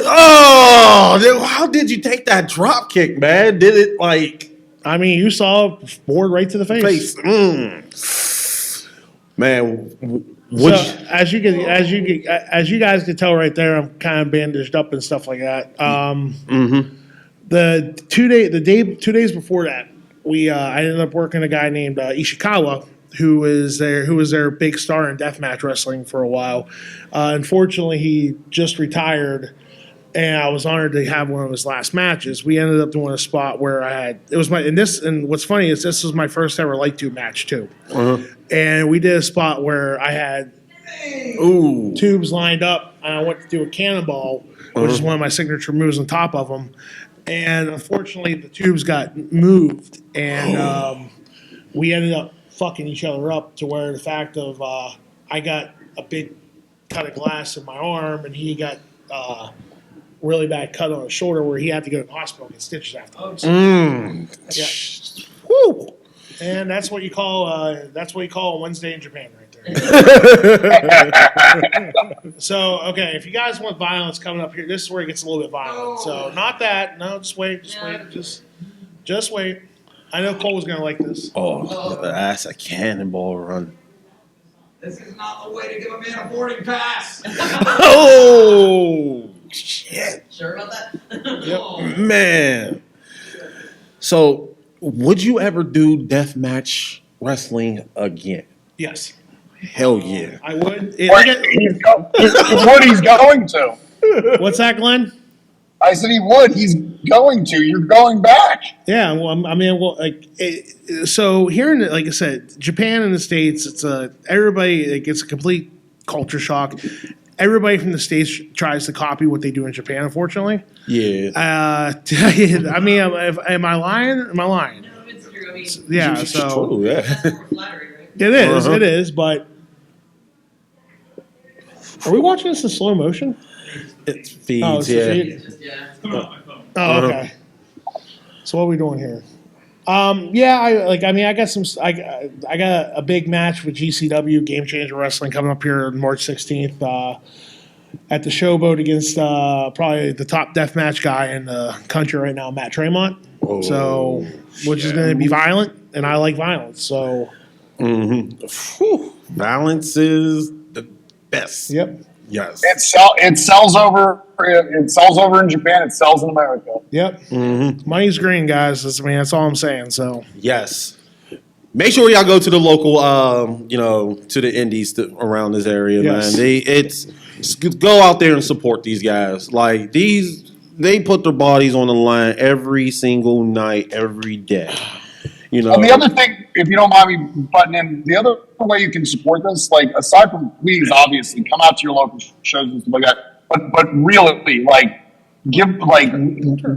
Oh, how did you take that drop kick, man? Did it like I mean, you saw board right to the face. Man, So as you guys can tell right there, I'm kind of bandaged up and stuff like that. The 2 days before that, I ended up working a guy named Ishikawa, who was their big star in deathmatch wrestling for a while. Unfortunately, he just retired, and I was honored to have one of his last matches. We ended up doing a spot where and what's funny is this was my first ever light tube match too. And we did a spot where I had tubes lined up, and I went to do a cannonball, which is one of my signature moves on top of them. And unfortunately, the tubes got moved, and we ended up fucking each other up to where the fact of I got a big cut of glass in my arm, and he got really bad cut on his shoulder where he had to go to the hospital and get stitches afterwards. Yeah. Woo! And that's what you call a Wednesday in Japan right there. So, okay, if you guys want violence coming up here, this is where it gets a little bit violent. So, not that. No, just wait. Just wait. I know Cole was going to like this. Oh, that's a cannonball run. This is not the way to give a man a boarding pass. Oh, shit. Sure about that? Yep. Man. So, would you ever do deathmatch wrestling again? Yes. Hell yeah. I would. He's going to. What's that, Glenn? I said he would. He's going to. You're going back. Yeah, well, so here, like I said, Japan and the States, it's everybody. It gets a complete culture shock. Everybody from the States tries to copy what they do in Japan. Unfortunately, Yeah. I mean, am I lying? Am I lying? No, it's true. I mean, Yeah, It's so true, yeah. that's more flattering, right? it is. Uh-huh. It is. But are we watching this in slow motion? It feeds, Oh, it's the yeah. feed? It's just, yeah. It's coming off my phone. Oh, okay. So what are we doing here? Yeah, I got some. I got a big match with GCW Game Changer Wrestling coming up here on March 16th at the Showboat against probably the top deathmatch guy in the country right now, Matt Tremont. So, which is going to be violent, and I like violence. So, Balance is the best. yep, Yes. It sells over. It sells over in Japan. It sells in America. yep. Money's green, guys. That's all I'm saying. So, Yes. Make sure y'all go to the local, to the indies around this area, Yes. man. Go out there and support these guys. Like they put their bodies on the line every single night, every day. And the other thing, if you don't mind me butting in, the other way you can support this, like aside from please, obviously, come out to your local shows and stuff like that. But really,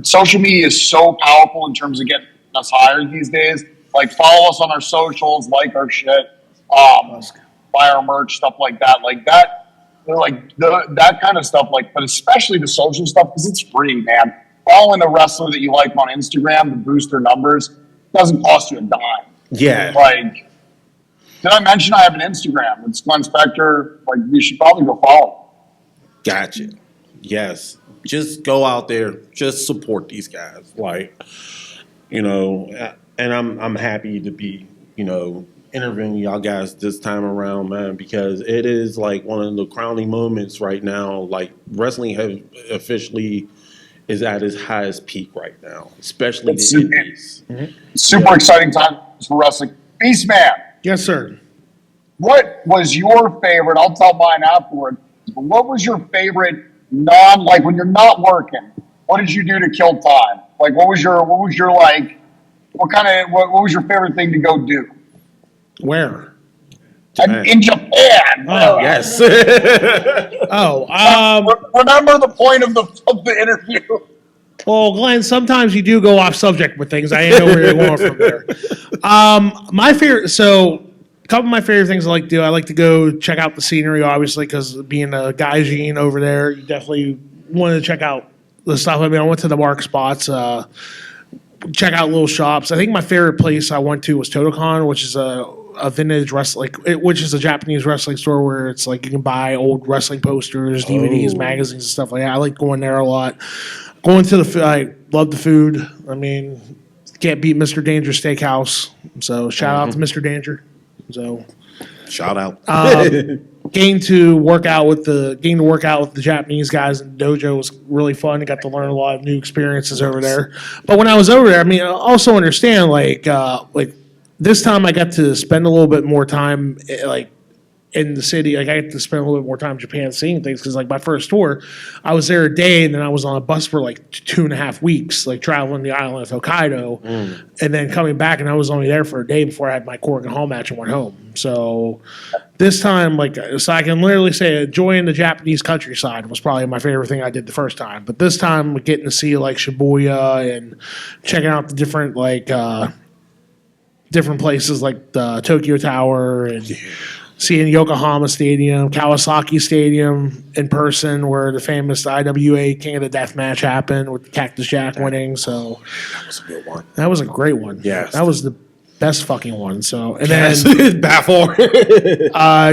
social media is so powerful in terms of getting us hired these days. Like follow us on our socials, like our shit, buy our merch, stuff like that. That kind of stuff. But especially the social stuff because it's free, man. Following a wrestler that you like on Instagram to boost their numbers doesn't cost you a dime. Yeah. Did I mention I have an Instagram? It's Glenn Spectre. You should probably go follow. Gotcha. Yes. Just go out there. Just support these guys. And I'm happy to be, interviewing y'all guys this time around, man, because it is one of the crowning moments right now. Wrestling officially is at its highest peak right now, especially the indies. Super exciting times for wrestling. Beastman, yes, sir. what was your favorite? I'll tell mine afterward. But what was your favorite when you're not working? What did you do to kill time? What was your favorite thing to go do? Where? In Japan. Oh, Yes. Remember the point of the interview. Well, Glenn, sometimes you do go off subject with things. I didn't know where you're going from there. My favorite, a couple of my favorite things I like to do, I like to go check out the scenery, obviously, because being a gaijin over there, you definitely want to check out the stuff. I went to the mark spots, check out little shops. I think my favorite place I went to was Totocon, which is a a vintage wrestling, which is a Japanese wrestling store where it's like you can buy old wrestling posters, DVDs, magazines, and stuff like that. I like going there a lot. Going to I love the food. I mean, can't beat Mr. Danger Steakhouse. So shout out to Mr. Danger. So Shout out. getting to work out with the Japanese guys in the dojo was really fun. I got to learn a lot of new experiences over there. But when I was over there, I mean, I also understand like this time I got to spend a little bit more time like in the city. Like I got to spend a little bit more time in Japan seeing things because like my first tour, I was there a day and then I was on a bus for like 2.5 weeks, like traveling the island of Hokkaido, and then coming back and I was only there for a day before I had my Korakuen Hall match and went home. So this time, so I can literally say enjoying the Japanese countryside was probably my favorite thing I did the first time. But this time, getting to see like Shibuya and checking out the different different places like the Tokyo Tower and seeing Yokohama Stadium, Kawasaki Stadium in person, where the famous IWA King of the Death match happened with Cactus Jack winning. So That was a good one. that was a great one. Yes. That was the best fucking one. So and then Baffle.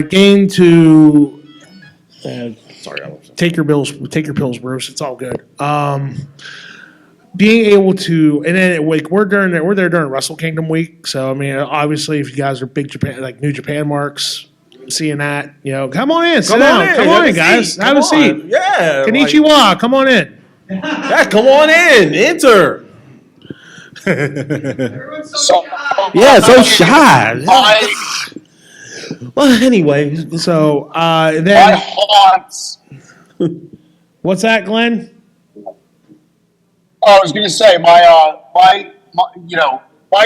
game to Sorry, I take your pills, Bruce. It's all good. Being able to, and then like we're there during Wrestle Kingdom week. So I mean, obviously, if you guys are big Japan, like New Japan marks, seeing that, come on in, sit down, come on in, guys, have a seat. Yeah. Konnichiwa, come on in. Yeah, come on in. Enter. Everyone's So, Yeah, so shy. I, Well, anyway. So my then, haunts. what's that, Glenn? I was going to say my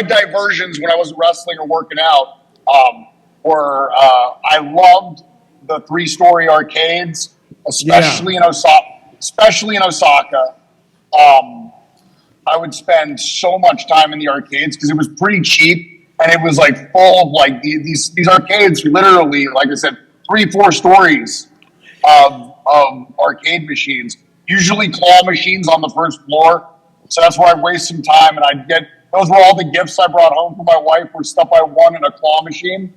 diversions when I wasn't wrestling or working out were I loved the 3-story arcades, especially in Osaka. I would spend so much time in the arcades because it was pretty cheap and it was like full of like these arcades. Literally, like I said, 3-4 stories of arcade machines. Usually claw machines on the first floor. So that's where I'd waste some time and those were all the gifts I brought home for my wife were stuff I won in a claw machine.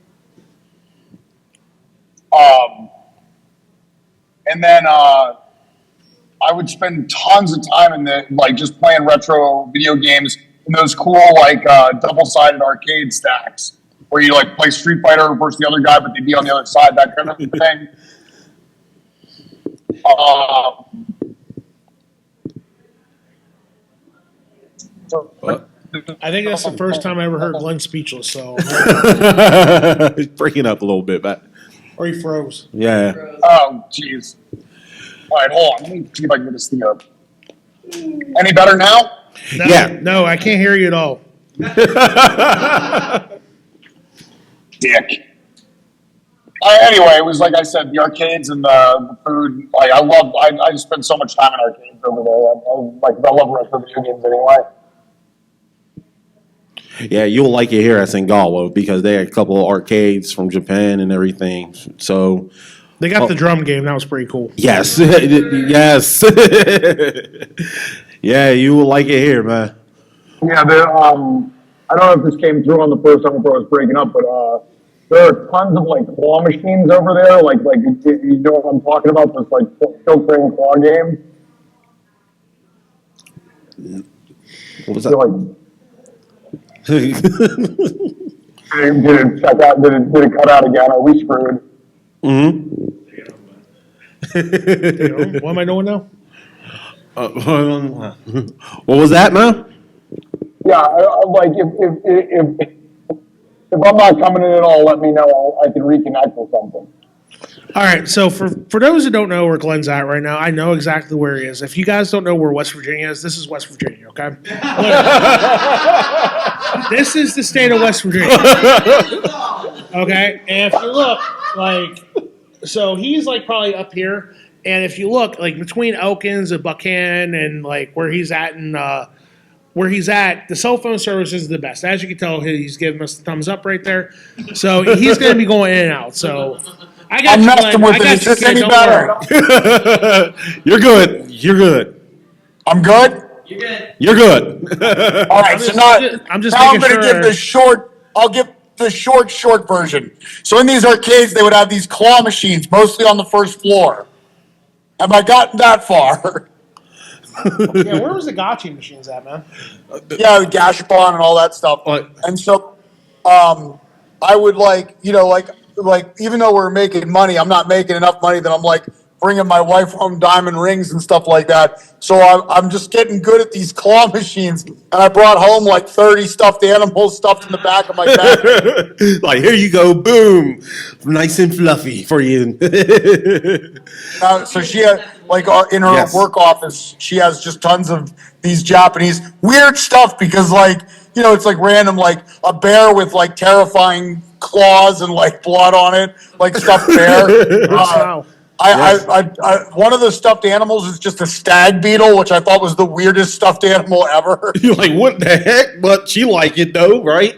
And then I would spend tons of time in just playing retro video games in those cool double-sided arcade stacks where you play Street Fighter versus the other guy, but they'd be on the other side, that kind of thing. I think that's the first time I ever heard Glenn speechless. So, It's breaking up a little bit, but or he froze. yeah. Oh, jeez. All right, hold on. Let me see if I can get this thing up. Any better now? No, Yeah. no, I can't hear you at all. Dick. Anyway, it was like I said, the arcades and the food. I just spent so much time in arcades over there. I love retro video games anyway. Yeah, you'll like it here at Sangawa because they had a couple of arcades from Japan and everything. So They got the drum game. That was pretty cool. yes, yes, yeah, you will like it here, man. Yeah, I don't know if this came through on the first time before I was breaking up, but there are tons of claw machines over there. You know what I'm talking about? This kill crane claw game. What was Did that? it check out? Did it cut out again? Are we screwed? What am I doing now? What was that, man? Yeah, if I'm not coming in at all, let me know. I can reconnect with something. All right, so for those who don't know where Glenn's at right now, I know exactly where he is. If you guys don't know where West Virginia is, this is West Virginia, okay? This is the state of West Virginia. Okay? And if you look, so he's probably up here, and if you look, between Elkins and Buchanan and where he's at and the cell phone service is the best. As you can tell, he's giving us the thumbs up right there. So he's going to be going in and out. So I got I'm you, messing Glenn. with I it. got Is you, this Glenn. any Don't better? worry. You're good. You're good. I'm good? You're good. You're good. All right, so now I'm just now I'm making going to sure. give this short, I'll give the short version. So in these arcades, they would have these claw machines, mostly on the first floor. Have I gotten that far? Yeah, where was the gotcha machines at, man? Yeah, Gashapon and all that stuff. And so, I would like even though we're making money, I'm not making enough money that I'm like bringing my wife home diamond rings and stuff like that. So I'm just getting good at these claw machines, and I brought home like 30 stuffed animals stuffed in the back of my bag. Like, here you go, boom, nice and fluffy for you. So she had in her Yes. work office, she has just tons of these Japanese weird stuff because it's like random, like a bear with like terrifying claws and like blood on it, like stuffed bear. Wow. One of the stuffed animals is just a stag beetle, which I thought was the weirdest stuffed animal ever. You're like, what the heck? But she like it though, right?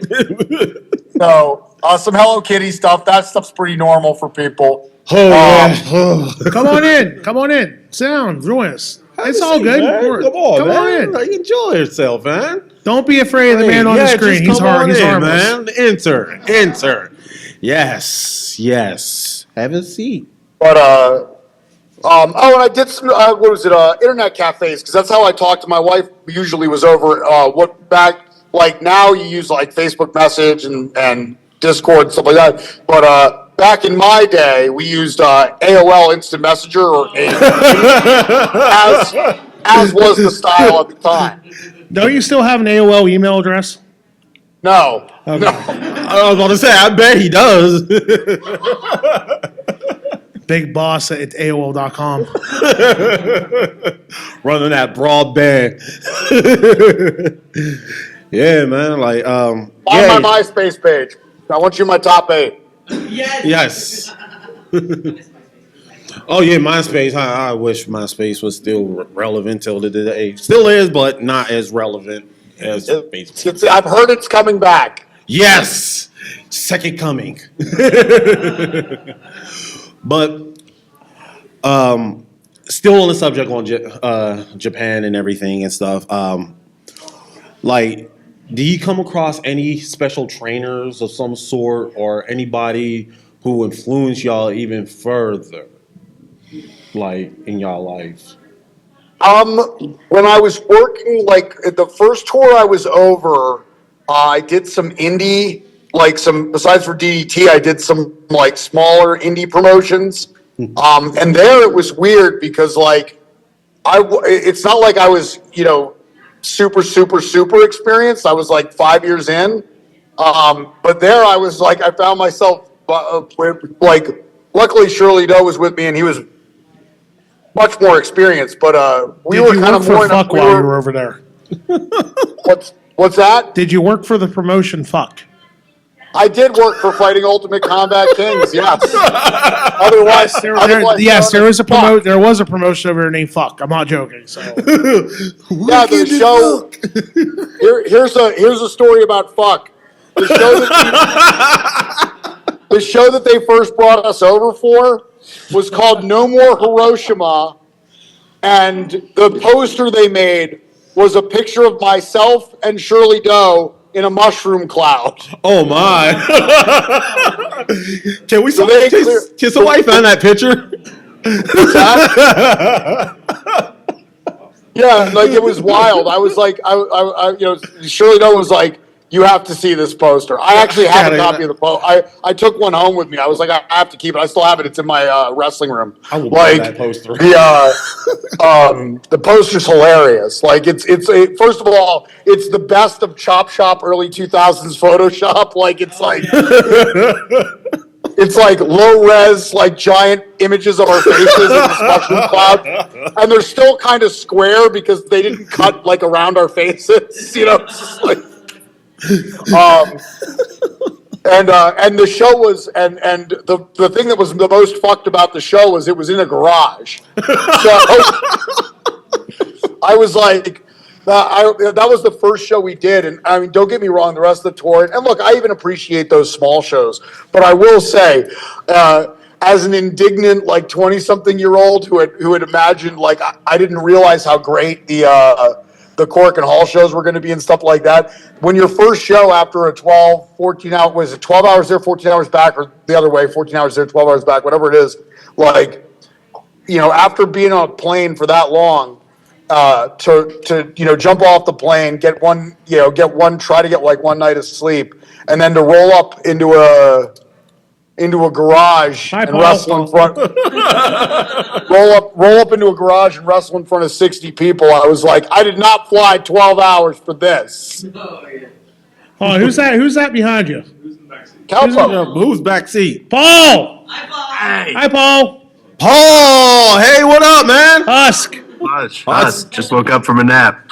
So some Hello Kitty stuff. That stuff's pretty normal for people. Oh, yeah. Oh. Come on in. Sit down, join us. It's all See, good. man. Come on, man. on in. Like, enjoy yourself, man. Don't be afraid of the man on the screen. He's just come on He's in, harmless. man. Enter. Yes. Have a seat. But and I did some internet cafes because that's how I talked to my wife. Usually was over now you use like Facebook Message and Discord and stuff like that. But back in my day, we used AOL Instant Messenger or as was the style at the time. Don't you still have an AOL email address? No, Okay. no. I was about to say, I bet he does. Big boss at AOL.com. Running that broadband. Yeah, man. Like, On my MySpace page. I want you in my top 8. Yes. Oh yeah, MySpace. I wish MySpace was still relevant till today. Still is, but not as relevant as Facebook. I've heard it's coming back. Yes, second coming. But still on the subject on Japan and everything and stuff. Like, do you come across any special trainers of some sort or anybody who influenced y'all even further, like in y'all life? When I was working, like at the first tour I was over, I did some indie, besides for DDT, I did some like smaller indie promotions. And there it was weird because it's not like I was, super experienced. I was like 5 years in. But there I was I found myself, luckily Shirley Doe was with me and he was much more experienced, but we were kind of more fuck while you were over there. What's that? Did you work for the promotion fuck? I did work for Fighting Ultimate Combat Kings, yes. Otherwise, There was a promotion over there named Fuck. I'm not joking. So yeah, the show. Here's a story about Fuck. The show that they first brought us over for was called No More Hiroshima, and the poster they made was a picture of myself and Shirley Doe in a mushroom cloud. Oh my! Can somebody find that picture? Yeah, it was wild. I was Shirley Doe was like, you have to see this poster. I actually have a copy of the poster. I took one home with me. I was like, I have to keep it. I still have it. It's in my wrestling room. I will buy that poster. The poster's hilarious. First of all, it's the best of Chop Shop early 2000s Photoshop. It's like low res, giant images of our faces in this mushroom cloud, and they're still kind of square because they didn't cut around our faces. It's just and the show was and the thing that was the most fucked about the show was it was in a garage. So I was like, that was the first show we did, and I mean, don't get me wrong, the rest of the tour, and look, I even appreciate those small shows, but I will say, as an indignant 20-something-year-old who had imagined I didn't realize how great the the Cork and Hall shows were going to be and stuff like that. When your first show after a 14 hour, was it 12 hours there, 14 hours back, or the other way, 14 hours there, 12 hours back, whatever it is, like, after being on a plane for that long, to jump off the plane, try to get like one night of sleep, and then to roll up into a garage Hi, and Paul. wrestle in front. roll up into a garage and wrestle in front of 60 people. I was like, I did not fly 12 hours for this. Oh, yeah. Oh, who's that? Who's that behind you? Calpo. Who's backseat? Paul. High five. Hi, Paul. Paul, hey, what up, man? Husk. Husk. Just woke up from a nap.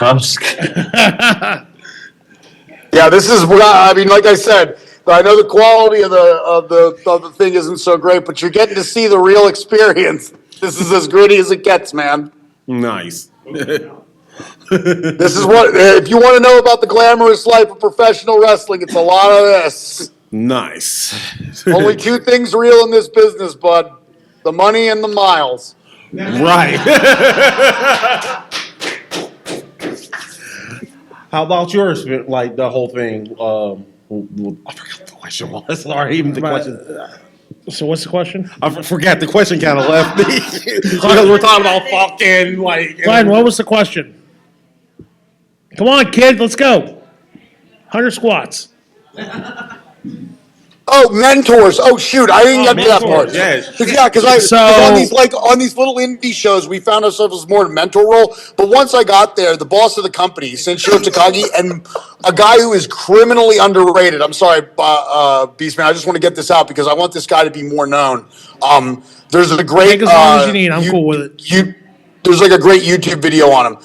Yeah, this is what I mean. Like I said, I know the quality of the thing isn't so great, but you're getting to see the real experience. This is as gritty as it gets, man. Nice. This is what, if you want to know about the glamorous life of professional wrestling, it's a lot of this. Nice. Only two things real in this business, bud: the money and the miles. Right. How about yours? Like the whole thing? I forgot the question was. Sorry, even the question. So what's the question? I forgot the question. Kind of left me because we're talking about fucking like. Glenn, what was the question? Come on, kid, let's go. 100 squats. Oh, mentors. Oh, shoot. I didn't get to that part. Yes. Yeah, because on these little indie shows, we found ourselves more in a mentor role. But once I got there, the boss of the company, Senshiro Takagi, and a guy who is criminally underrated. I'm sorry, Beastman. I just want to get this out because I want this guy to be more known. There's a great. Take as long as you need. I'm cool with it. There's like a great YouTube video on him.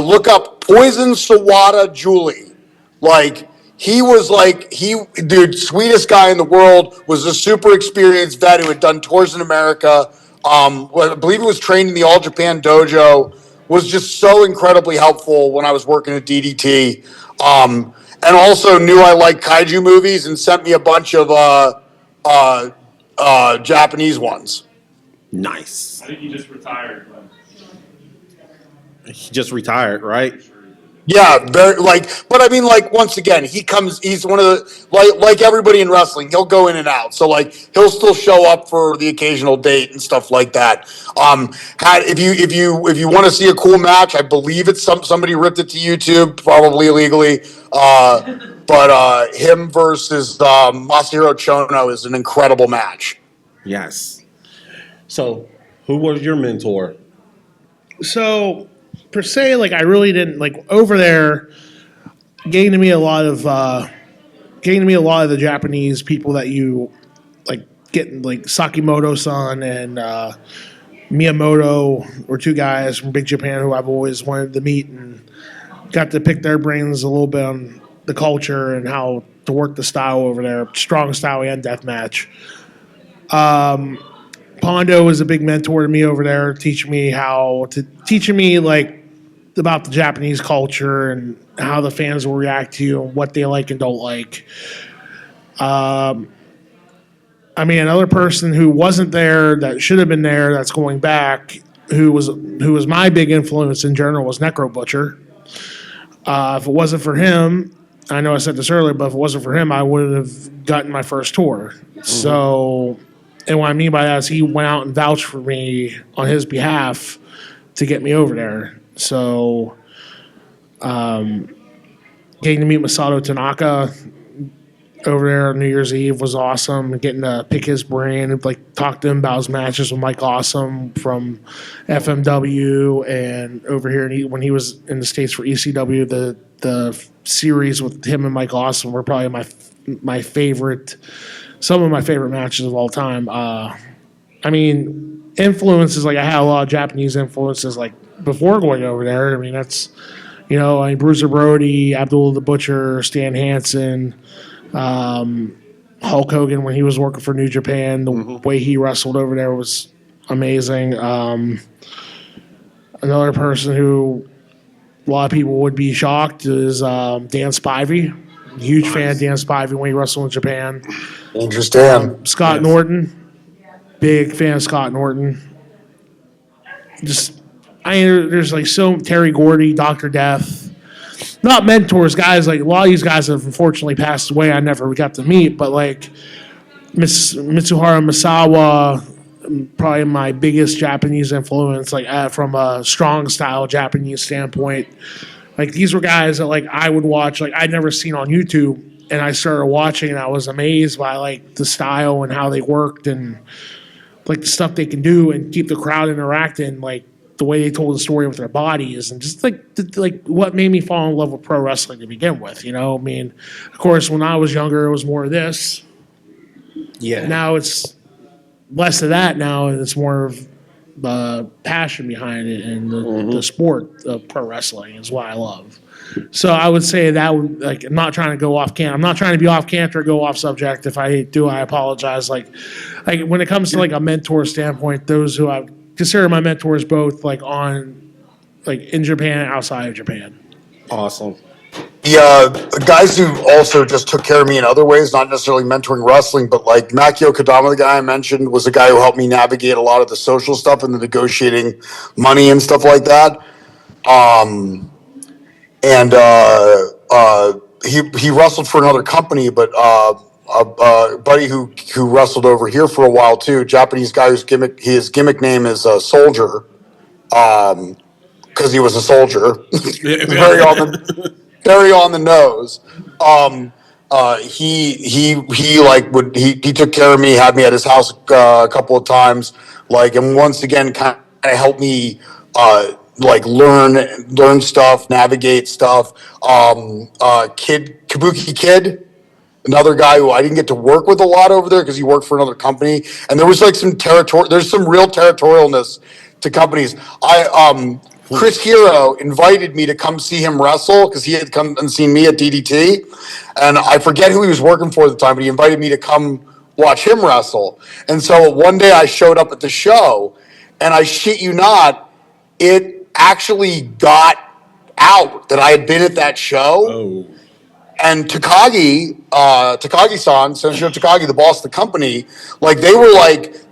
Look up Poison Sawada Julie. Like. He was sweetest guy in the world, was a super experienced vet who had done tours in America. I believe he was trained in the All Japan Dojo, was just so incredibly helpful when I was working at DDT. And also knew I liked kaiju movies and sent me a bunch of Japanese ones. Nice. I think he just retired. He just retired, right? Yeah, but I mean, once again, he's one of the, like everybody in wrestling, he'll go in and out. So, he'll still show up for the occasional date and stuff like that. If you want to see a cool match, I believe it's somebody ripped it to YouTube, probably illegally. But him versus Masahiro Chono is an incredible match. Yes. So, who was your mentor? So, per se, I really didn't over there. Getting to me a lot of the Japanese people that you getting Sakimoto-san and Miyamoto were two guys from Big Japan who I've always wanted to meet and got to pick their brains a little bit on the culture and how to work the style over there, strong style and deathmatch. Pondo was a big mentor to me over there, teaching me about the Japanese culture and how the fans will react to you and what they like and don't like. Another person who wasn't there that should have been there that's going back, who was my big influence in general, was Necro Butcher. If it wasn't for him, I know I said this earlier, but if it wasn't for him, I wouldn't have gotten my first tour. Mm-hmm. So, and what I mean by that is he went out and vouched for me on his behalf to get me over there. So, getting to meet Masato Tanaka over there on New Year's Eve was awesome. Getting to pick his brain and talk to him about his matches with Mike Awesome from FMW and over here when he was in the States for ECW, the series with him and Mike Awesome were probably my favorite, some of my favorite matches of all time. Influences, I had a lot of Japanese influences before going over there. That's, Bruiser Brody, Abdullah the Butcher, Stan Hansen, Hulk Hogan when he was working for New Japan. The way he wrestled over there was amazing. Another person who a lot of people would be shocked is Dan Spivey. Huge fan of Dan Spivey when he wrestled in Japan. Interesting. Scott Norton. Big fan of Scott Norton. There's Terry Gordy, Dr. Death. not mentors, guys. Like a lot of these guys have unfortunately passed away. I never got to meet, but like Mitsuharu Misawa, probably my biggest Japanese influence, like from a strong style Japanese standpoint. Like these were guys that like I would watch, like I'd never seen on YouTube, and I started watching, and I was amazed by like the style and how they worked, and like the stuff they can do and keep the crowd interacting, like the way they told the story with their bodies, and just like what made me fall in love with pro wrestling to begin with. You know, I mean, of course, when I was younger, it was more of this. Yeah. Now it's less of that now, and it's more of the passion behind it, and the sport of pro wrestling is what I love. So I would say that would, like, I'm not trying to go off can. I'm not trying to be off camp or go off subject. If I do, I apologize. Like when it comes to like a mentor standpoint, those who I consider my mentors, both like in Japan and outside of Japan. Awesome. The guys who also just took care of me in other ways, not necessarily mentoring wrestling, but like Makio Kodama, the guy I mentioned, was a guy who helped me navigate a lot of the social stuff and the negotiating money and stuff like that. He wrestled for another company, but a buddy who wrestled over here for a while too, Japanese guy his gimmick name is Soldier, because he was a soldier. Very on the nose. He took care of me, had me at his house a couple of times, like, and once again kind of helped me learn stuff, navigate stuff. Kabuki Kid, another guy who I didn't get to work with a lot over there because he worked for another company, and there was like there's some real territorialness to companies. Chris Hero invited me to come see him wrestle because he had come and seen me at DDT, and I forget who he was working for at the time, but he invited me to come watch him wrestle. And so one day I showed up at the show, and I shit you not, it actually got out that I had been at that show. Oh. And Takagi-san, Senshiro Takagi, the boss of the company,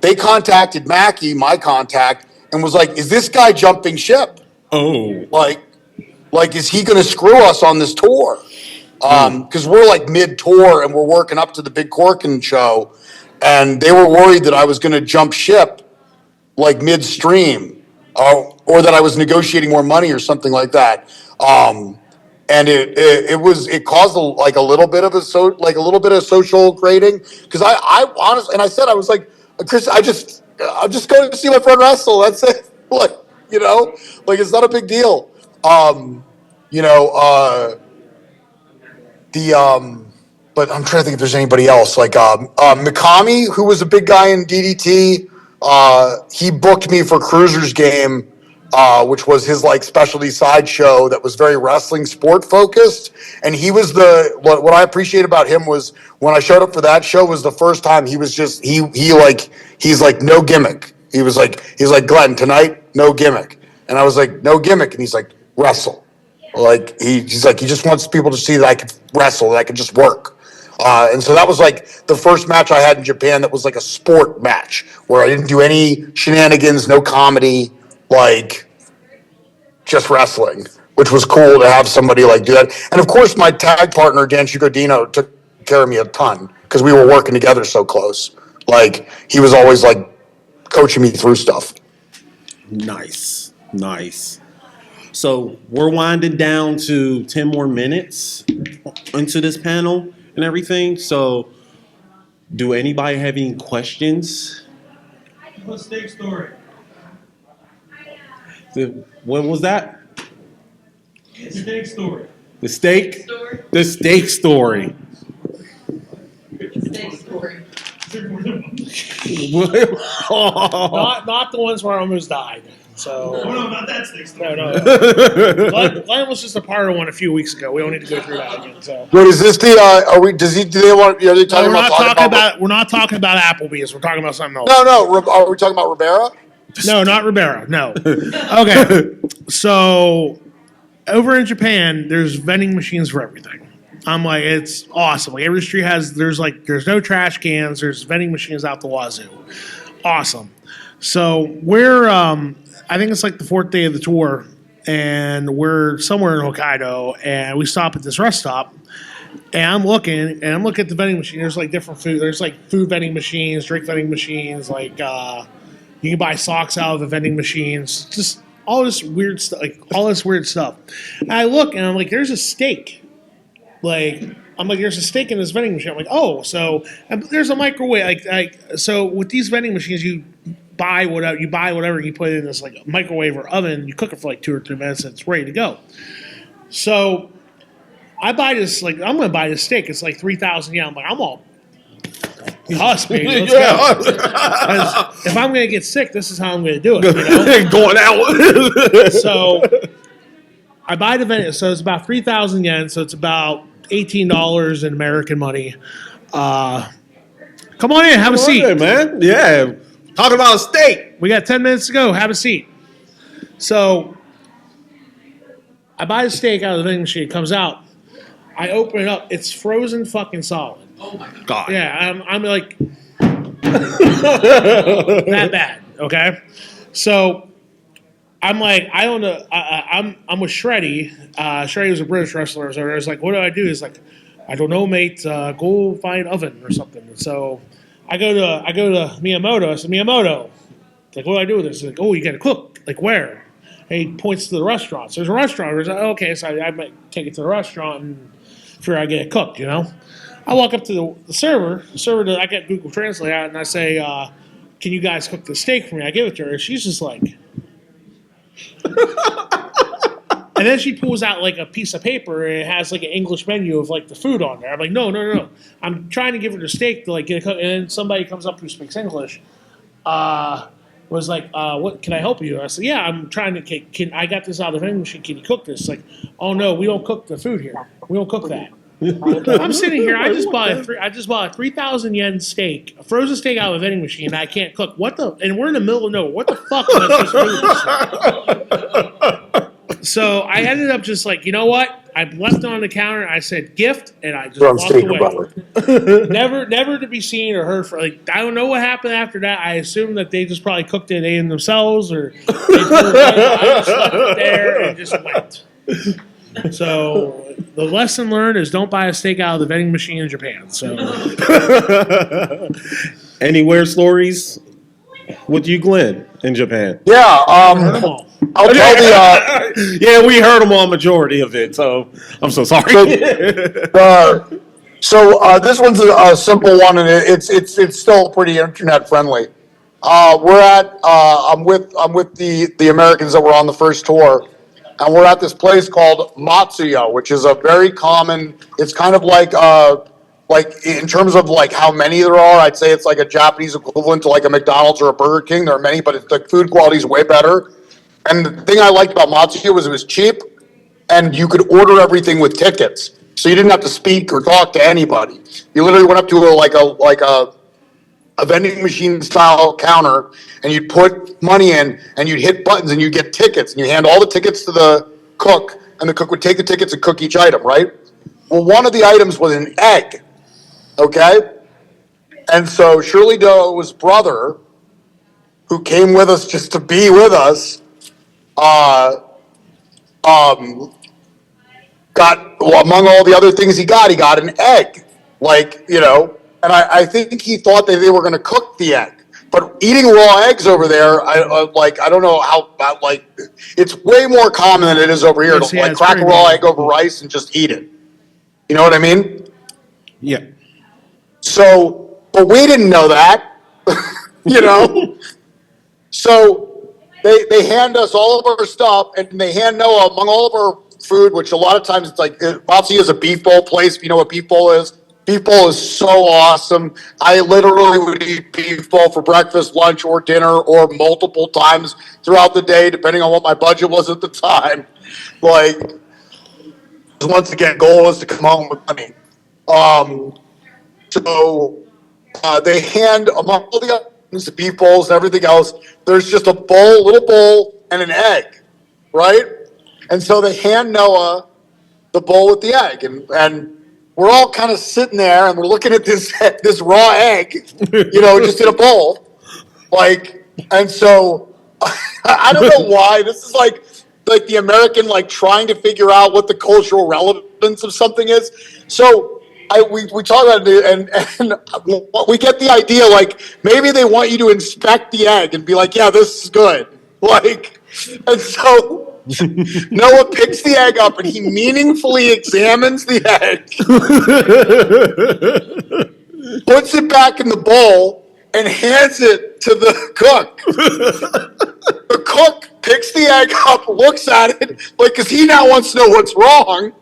they contacted Mackie, my contact, and was like, "Is this guy jumping ship? Oh. Like, is he going to screw us on this tour?" Because we're like mid-tour and we're working up to the big Corkin show, and they were worried that I was going to jump ship like midstream, or that I was negotiating more money or something like that. And it caused a little bit of social grating, because I honestly, and I said, I was like, Chris, I'm just going to see my friend wrestle. That's it. It's not a big deal. But I'm trying to think if there's anybody else, like Mikami, who was a big guy in DDT. He booked me for Cruiser's Game, which was his like specialty sideshow that was very wrestling sport focused. And he was what I appreciate about him was when I showed up for that show was the first time he was just, he's like, no gimmick. He's like, Glenn, tonight, no gimmick. And I was like, no gimmick. And he's like, wrestle. Like, he's like, he just wants people to see that I could wrestle, that I could just work. And so that was like the first match I had in Japan that was like a sport match where I didn't do any shenanigans, no comedy, like just wrestling, which was cool to have somebody like do that. And of course, my tag partner, Dan Chigodino, took care of me a ton because we were working together so close. Like, he was always like coaching me through stuff. Nice. So we're winding down to 10 more minutes into this panel and everything. So do anybody have any questions? What's steak story? What was that? Steak story. The steak? Story. The steak story. Steak story. Not the ones where I almost died. So I don't know about that steak story. no. Glenn was just a part of one a few weeks ago. We don't need to go through that again. So. What is this? Are they talking We're not talking about Applebee's. We're talking about something else. No. Are we talking about Ribera? No, not Ribera. No. Okay. So over in Japan, there's vending machines for everything. I'm like, it's awesome. Like every street there's no trash cans. There's vending machines out the wazoo. Awesome. So we're, I think it's like the fourth day of the tour, and we're somewhere in Hokkaido, and we stop at this rest stop. And I'm looking at the vending machine. There's like different food. There's like food vending machines, drink vending machines. Like you can buy socks out of the vending machines. Just all this weird stuff. Like all this weird stuff. And I look and I'm like, there's a steak. There's a steak in this vending machine. I'm like, oh, so there's a microwave. So with these vending machines, you buy whatever, you put it in this like microwave or oven. You cook it for like 2 or 3 minutes, and it's ready to go. So I buy this, I'm going to buy this steak. It's like 3,000 yen. I'm like, I'm all, yes, baby, let's go. 'Cause if I'm going to get sick, this is how I'm going to do it. Going out. So I buy the vending. So it's about 3,000 yen. So it's about $18 in American money. Come on in, have a seat. Hey, man. Yeah. Talk about a steak. We got 10 minutes to go. Have a seat. So I buy the steak out of the vending machine. It comes out. I open it up. It's frozen fucking solid. Oh my God. God. Yeah, I'm like that bad. Okay, so I'm like, I don't know. I'm with Shreddy. Shreddy was a British wrestler. So I was like, what do I do? He's like, I don't know, mate. Go find oven or something. So I go to Miyamoto. I said, Miyamoto, like, what do I do with this? He's like, oh, you got to cook. Like, where? And he points to the restaurant. So there's a restaurant. I was like, okay, so I might take it to the restaurant and figure I get it cooked, I walk up to the server. I get Google Translate out, and I say, can you guys cook the steak for me? I give it to her, and she's just like... And then she pulls out, like, a piece of paper, and it has, like, an English menu of, like, the food on there. I'm like, no. I'm trying to give her the steak to, like, get it cooked. And then somebody comes up who speaks English, was like, what, can I help you? I said, yeah, I'm trying to, I got this out of the vending machine. Can you cook this? Like, oh, no, we don't cook the food here. We don't cook that. I'm sitting here. I just bought a 3,000 yen steak, a frozen steak out of a vending machine. I can't cook. What the? And we're in the middle of nowhere. What the fuck am I supposed to do? So I ended up just like, you know what? I left it on the counter. I said gift, and I just walked away. Never to be seen or heard from. Like, I don't know what happened after that. I assume that they just probably cooked it in themselves, or they I just left it there and just went. So the lesson learned is don't buy a steak out of the vending machine in Japan. So Any weird stories with you, Glenn, in Japan? Yeah, heard them all. I'll tell the. Yeah, we heard them all, majority of it. So I'm so sorry. So this one's a simple one, and it's still pretty internet friendly. I'm with the Americans that were on the first tour, and we're at this place called Matsuya, which is a very common. It's kind of like in terms of like how many there are, I'd say it's like a Japanese equivalent to like a McDonald's or a Burger King. There are many, but the food quality is way better. And the thing I liked about Matsuya was it was cheap, and you could order everything with tickets, so you didn't have to speak or talk to anybody. You literally went up to a vending machine style counter, and you'd put money in, and you'd hit buttons, and you'd get tickets, and you hand all the tickets to the cook, and the cook would take the tickets and cook each item, right? Well, one of the items was an egg, okay? And so Shirley Doe's brother, who came with us just to be with us, got, well, among all the other things he got an egg, and I think he thought that they were going to cook the egg. But eating raw eggs over there, I don't know how, it's way more common than it is over here to crack a raw egg over rice and just eat it. You know what I mean? Yeah. So, but we didn't know that, So they hand us all of our stuff, and they hand Noah among all of our food, which a lot of times it's like, Matsuya is a beef bowl place. You know what beef bowl is? Beef bowl is so awesome. I literally would eat beef bowl for breakfast, lunch, or dinner, or multiple times throughout the day, depending on what my budget was at the time. Once again, goal was to come home with money. So they hand among all the items, the beef bowls and everything else, there's just a little bowl, and an egg, right? And so they hand Noah the bowl with the egg, and we're all kind of sitting there, and we're looking at this raw egg, just in a bowl, and so I don't know why this is like the American, like trying to figure out what the cultural relevance of something is. So we talk about it, and we get the idea, like maybe they want you to inspect the egg and be like, yeah, this is good. Like, and so Noah picks the egg up and he meaningfully examines the egg, puts it back in the bowl, and hands it to the cook. The cook picks the egg up, looks at it, like, because he now wants to know what's wrong,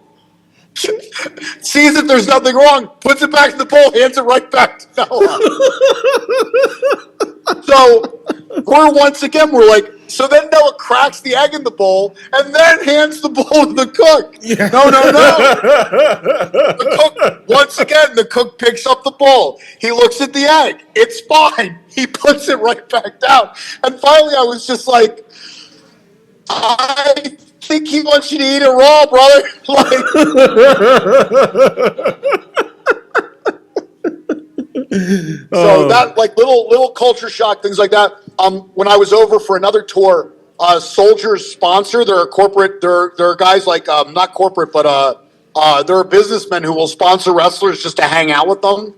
sees that there's nothing wrong, puts it back in the bowl, hands it right back to Noah. So we're like, so then Noah cracks the egg in the bowl and then hands the bowl to the cook. Yeah. No. The cook, once again, the cook picks up the bowl. He looks at the egg. It's fine. He puts it right back down. And finally, I was just like, I think he wants you to eat it raw, brother. So that, like, little culture shock, things like that. When I was over for another tour, Soldier's sponsor, they're a corporate, they're guys like, not corporate, but they're businessmen who will sponsor wrestlers just to hang out with them.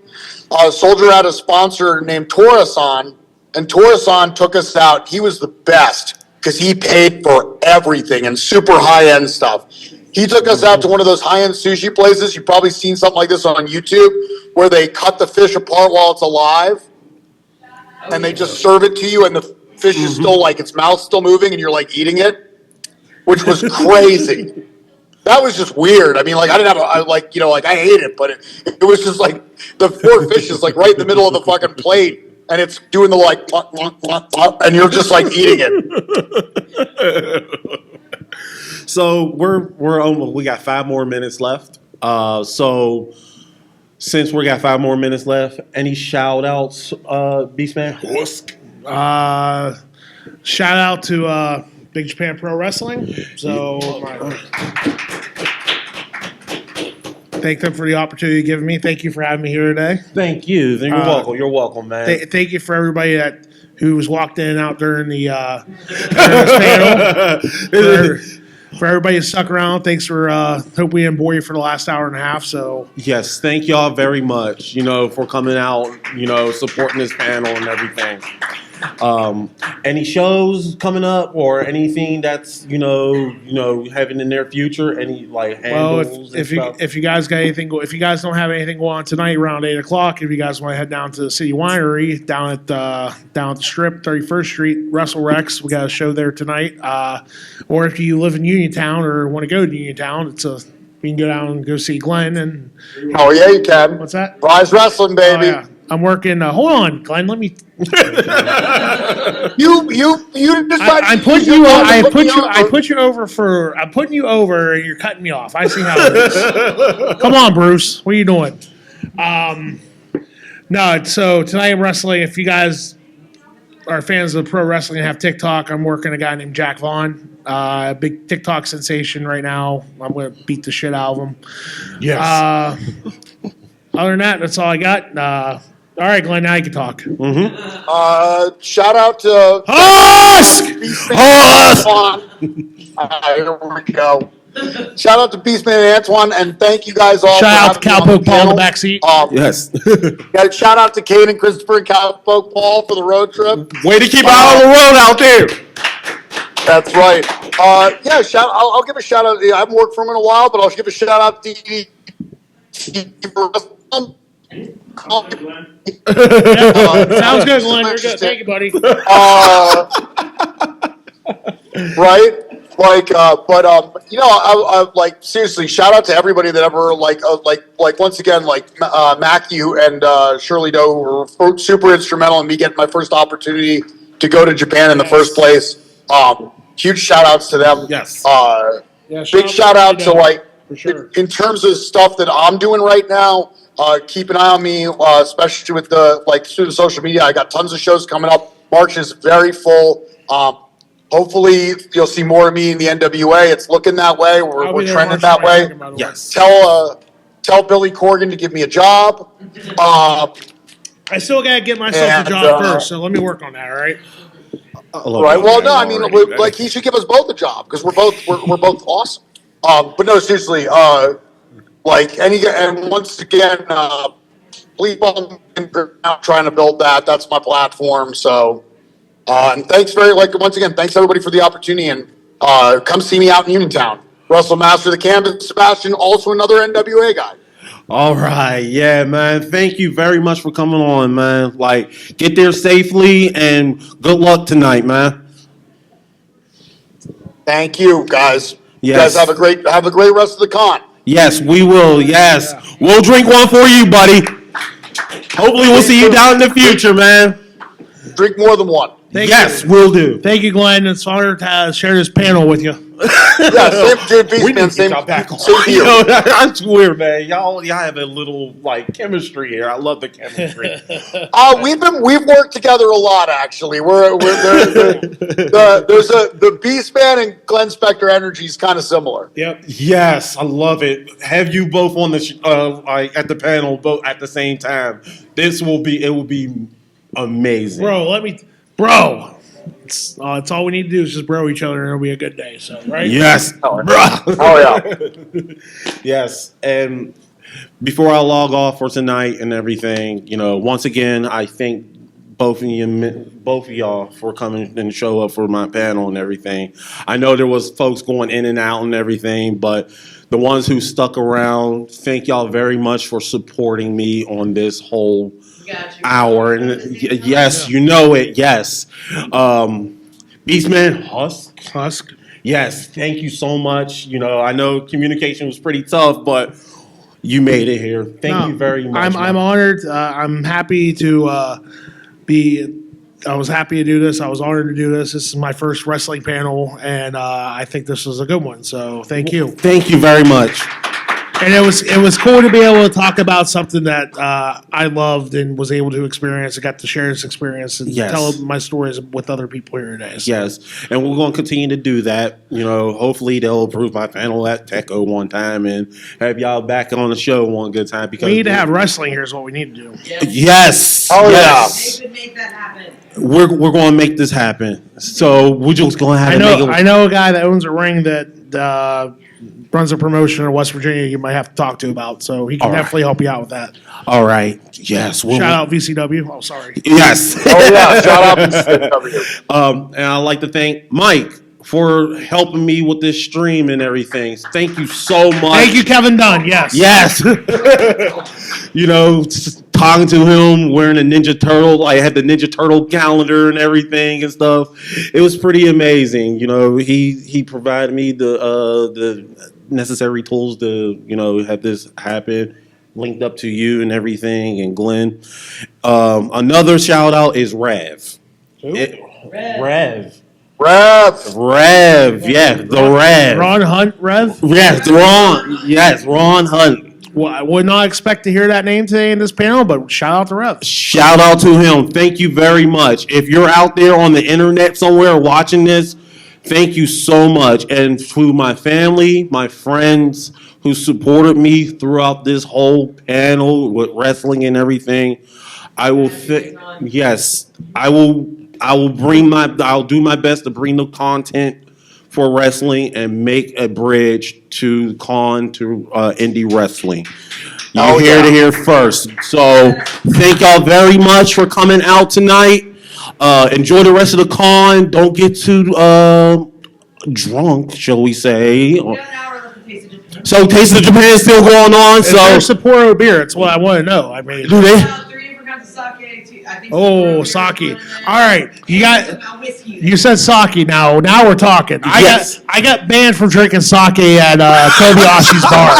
Soldier had a sponsor named Torasan, and Torasan took us out. He was the best because he paid for everything and super high-end stuff. He took us out to one of those high-end sushi places. You've probably seen something like this on YouTube, where they cut the fish apart while it's alive, and they just serve it to you, and the fish is still, like, its mouth's still moving, and you're, like, eating it, which was crazy. That was just weird. I mean, like, I didn't have I ate it, but it was just, like, the poor fish is, like, right in the middle of the fucking plate, and it's doing the, like, and you're just, like, eating it. So we're almost, we got 5 more minutes left. So since we got 5 more minutes left, any shout outs, Beastman? Shout out to Big Japan Pro Wrestling. So thank them for the opportunity you've given me. Thank you for having me here today. Thank you. You're welcome. You're welcome, man. Thank you for everybody who was walked in and out during the panel. For everybody who stuck around, thanks for hope we didn't bore you for the last hour and a half. So yes, thank y'all very much, for coming out, supporting this panel and everything. Any shows coming up or anything that's having in their future? Any like handles? Well, if you guys got anything, if you guys don't have anything going on tonight around 8:00, if you guys want to head down to the City Winery down at the Strip, 31st Street, Russell Rex, we got a show there tonight. Or if you live in Uniontown or want to go to Uniontown, we can go down and go see Glenn and. Oh yeah, you can. What's that? Rise Wrestling, baby. Oh, yeah. I'm working. Hold on, Glenn. Let me. You decided. I'm putting you. I put you over for. I'm putting you over, and you're cutting me off. I see how it is. Come on, Bruce. What are you doing? No. So tonight I'm wrestling. If you guys are fans of pro wrestling and have TikTok, I'm working a guy named Jack Vaughn. A big TikTok sensation right now. I'm going to beat the shit out of him. Yes. Other than that, that's all I got. All right, Glenn, now you can talk. Shout out to Husk! Here we go. Shout out to Beastman and Antoine, and thank you guys all. Shout out to Cowpoke Paul in the backseat. Yes. Got a shout out to Kate and Christopher and Cowpoke Paul for the road trip. Way to keep out on the road out there. That's right. Yeah, I'll give a shout out. I haven't worked for him in a while, but I'll give a shout out to Sounds good, Glenn. You're good. Thank you, buddy. Right? Like, I like seriously, shout out to everybody that ever like once again, like Matthew and Shirley Doe were super instrumental in me getting my first opportunity to go to Japan in the first place. Huge shout outs to them. Yes. Big shout out to for sure. in terms of stuff that I'm doing right now. Keep an eye on me, especially with through the social media. I got tons of shows coming up. March is very full. Hopefully, you'll see more of me in the NWA. It's looking that way. We're trending that way. Yes. Tell Billy Corgan to give me a job. I still got to get myself a job first, so let me work on that, all right? I love Right. you, Well, man, no, I mean, already, man. like he should give us both a job because we're both awesome. But no, seriously, like and once again, please follow me out trying to build that. That's my platform. So, and thanks once again, thanks everybody for the opportunity and come see me out in Uniontown. Russell Master of the Canvas, Sebastian, also another NWA guy. All right, yeah, man. Thank you very much for coming on, man. Like, get there safely and good luck tonight, man. Thank you, guys. You Yes. guys have a great rest of the con. Yes, we will. Yes, we'll drink one for you, buddy. Hopefully, we'll see you down in the future, man. Drink more than one. Yes, we'll do. Thank you, Glenn. It's an honor to share this panel with you. Yeah, same dude, We need Beastman, to get y'all back on. same here. Yo, I swear, man, y'all have a little like chemistry here. I love the chemistry. We've worked together a lot actually. The Beastman and Glenn Spectre energy is kind of similar. Yep. Yes, I love it. Have you both on the like at the panel both at the same time? It will be amazing. Bro. It's all we need to do is just bro each other and it'll be a good day. So, right? Yes, bruh. Oh yeah. Yes, and before I log off for tonight and everything, once again, I thank both of y'all for coming and show up for my panel and everything. I know there was folks going in and out and everything, but the ones who stuck around, thank y'all very much for supporting me on this whole hour. And yes, you know it. Yes, Beastman Husk. Yes, thank you so much. I know communication was pretty tough, but you made it here. Thank you very much. I'm honored. I'm happy to be. I was happy to do this. I was honored to do this. This is my first wrestling panel, and I think this was a good one. So thank you. Thank you very much. And it was cool to be able to talk about something that I loved and was able to experience. I got to share this experience and tell my stories with other people here today. So. Yes, and we're going to continue to do that. Hopefully they'll approve my panel at Techo one time and have y'all back on the show one good time. Because we need to have wrestling here is what we need to do. Yes. Oh yes. They could make that happen. We're going to make this happen. So we're just going to have I know a guy that owns a ring that runs a promotion in West Virginia you might have to talk to about, so he can definitely help you out with that. All right. Yes. Shout out VCW. Oh, sorry. Yes. Oh yeah, shout out to CW. And I'd like to thank Mike for helping me with this stream and everything. Thank you so much. Thank you, Kevin Dunn. Yes. Yes. Just talking to him, wearing a Ninja Turtle. I had the Ninja Turtle calendar and everything and stuff. It was pretty amazing. He provided me the necessary tools to, have this happen. Linked up to you and everything, and Glenn. Another shout out is Rev. Rev. Yeah, the Rev. Ron Hunt, Rev. Yes, Ron. Yes, Ron Hunt. Well, I would not expect to hear that name today in this panel, but shout out to Rev. Shout out to him. Thank you very much. If you're out there on the internet somewhere watching this, thank you so much. And to my family, my friends who supported me throughout this whole panel with wrestling and everything, I will yes, I will I'll do my best to bring the content for wrestling and make a bridge to indie wrestling. You're here to hear first. So thank y'all very much for coming out tonight. Enjoy the rest of the con. Don't get too drunk, shall we say. So Taste of Japan is still going on. Is So there Sapporo beer? It's what I want to know. I mean, do they? 3 different kinds of sake. I think Oh, sake. All right, you said sake. Now we're talking. Yes. I got banned from drinking sake at Kobayashi's bar.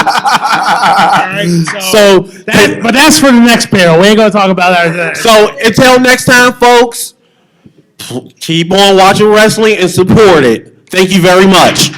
All right, but that's for the next panel. We ain't gonna talk about that. So until next time, folks, keep on watching wrestling and support it. Thank you very much.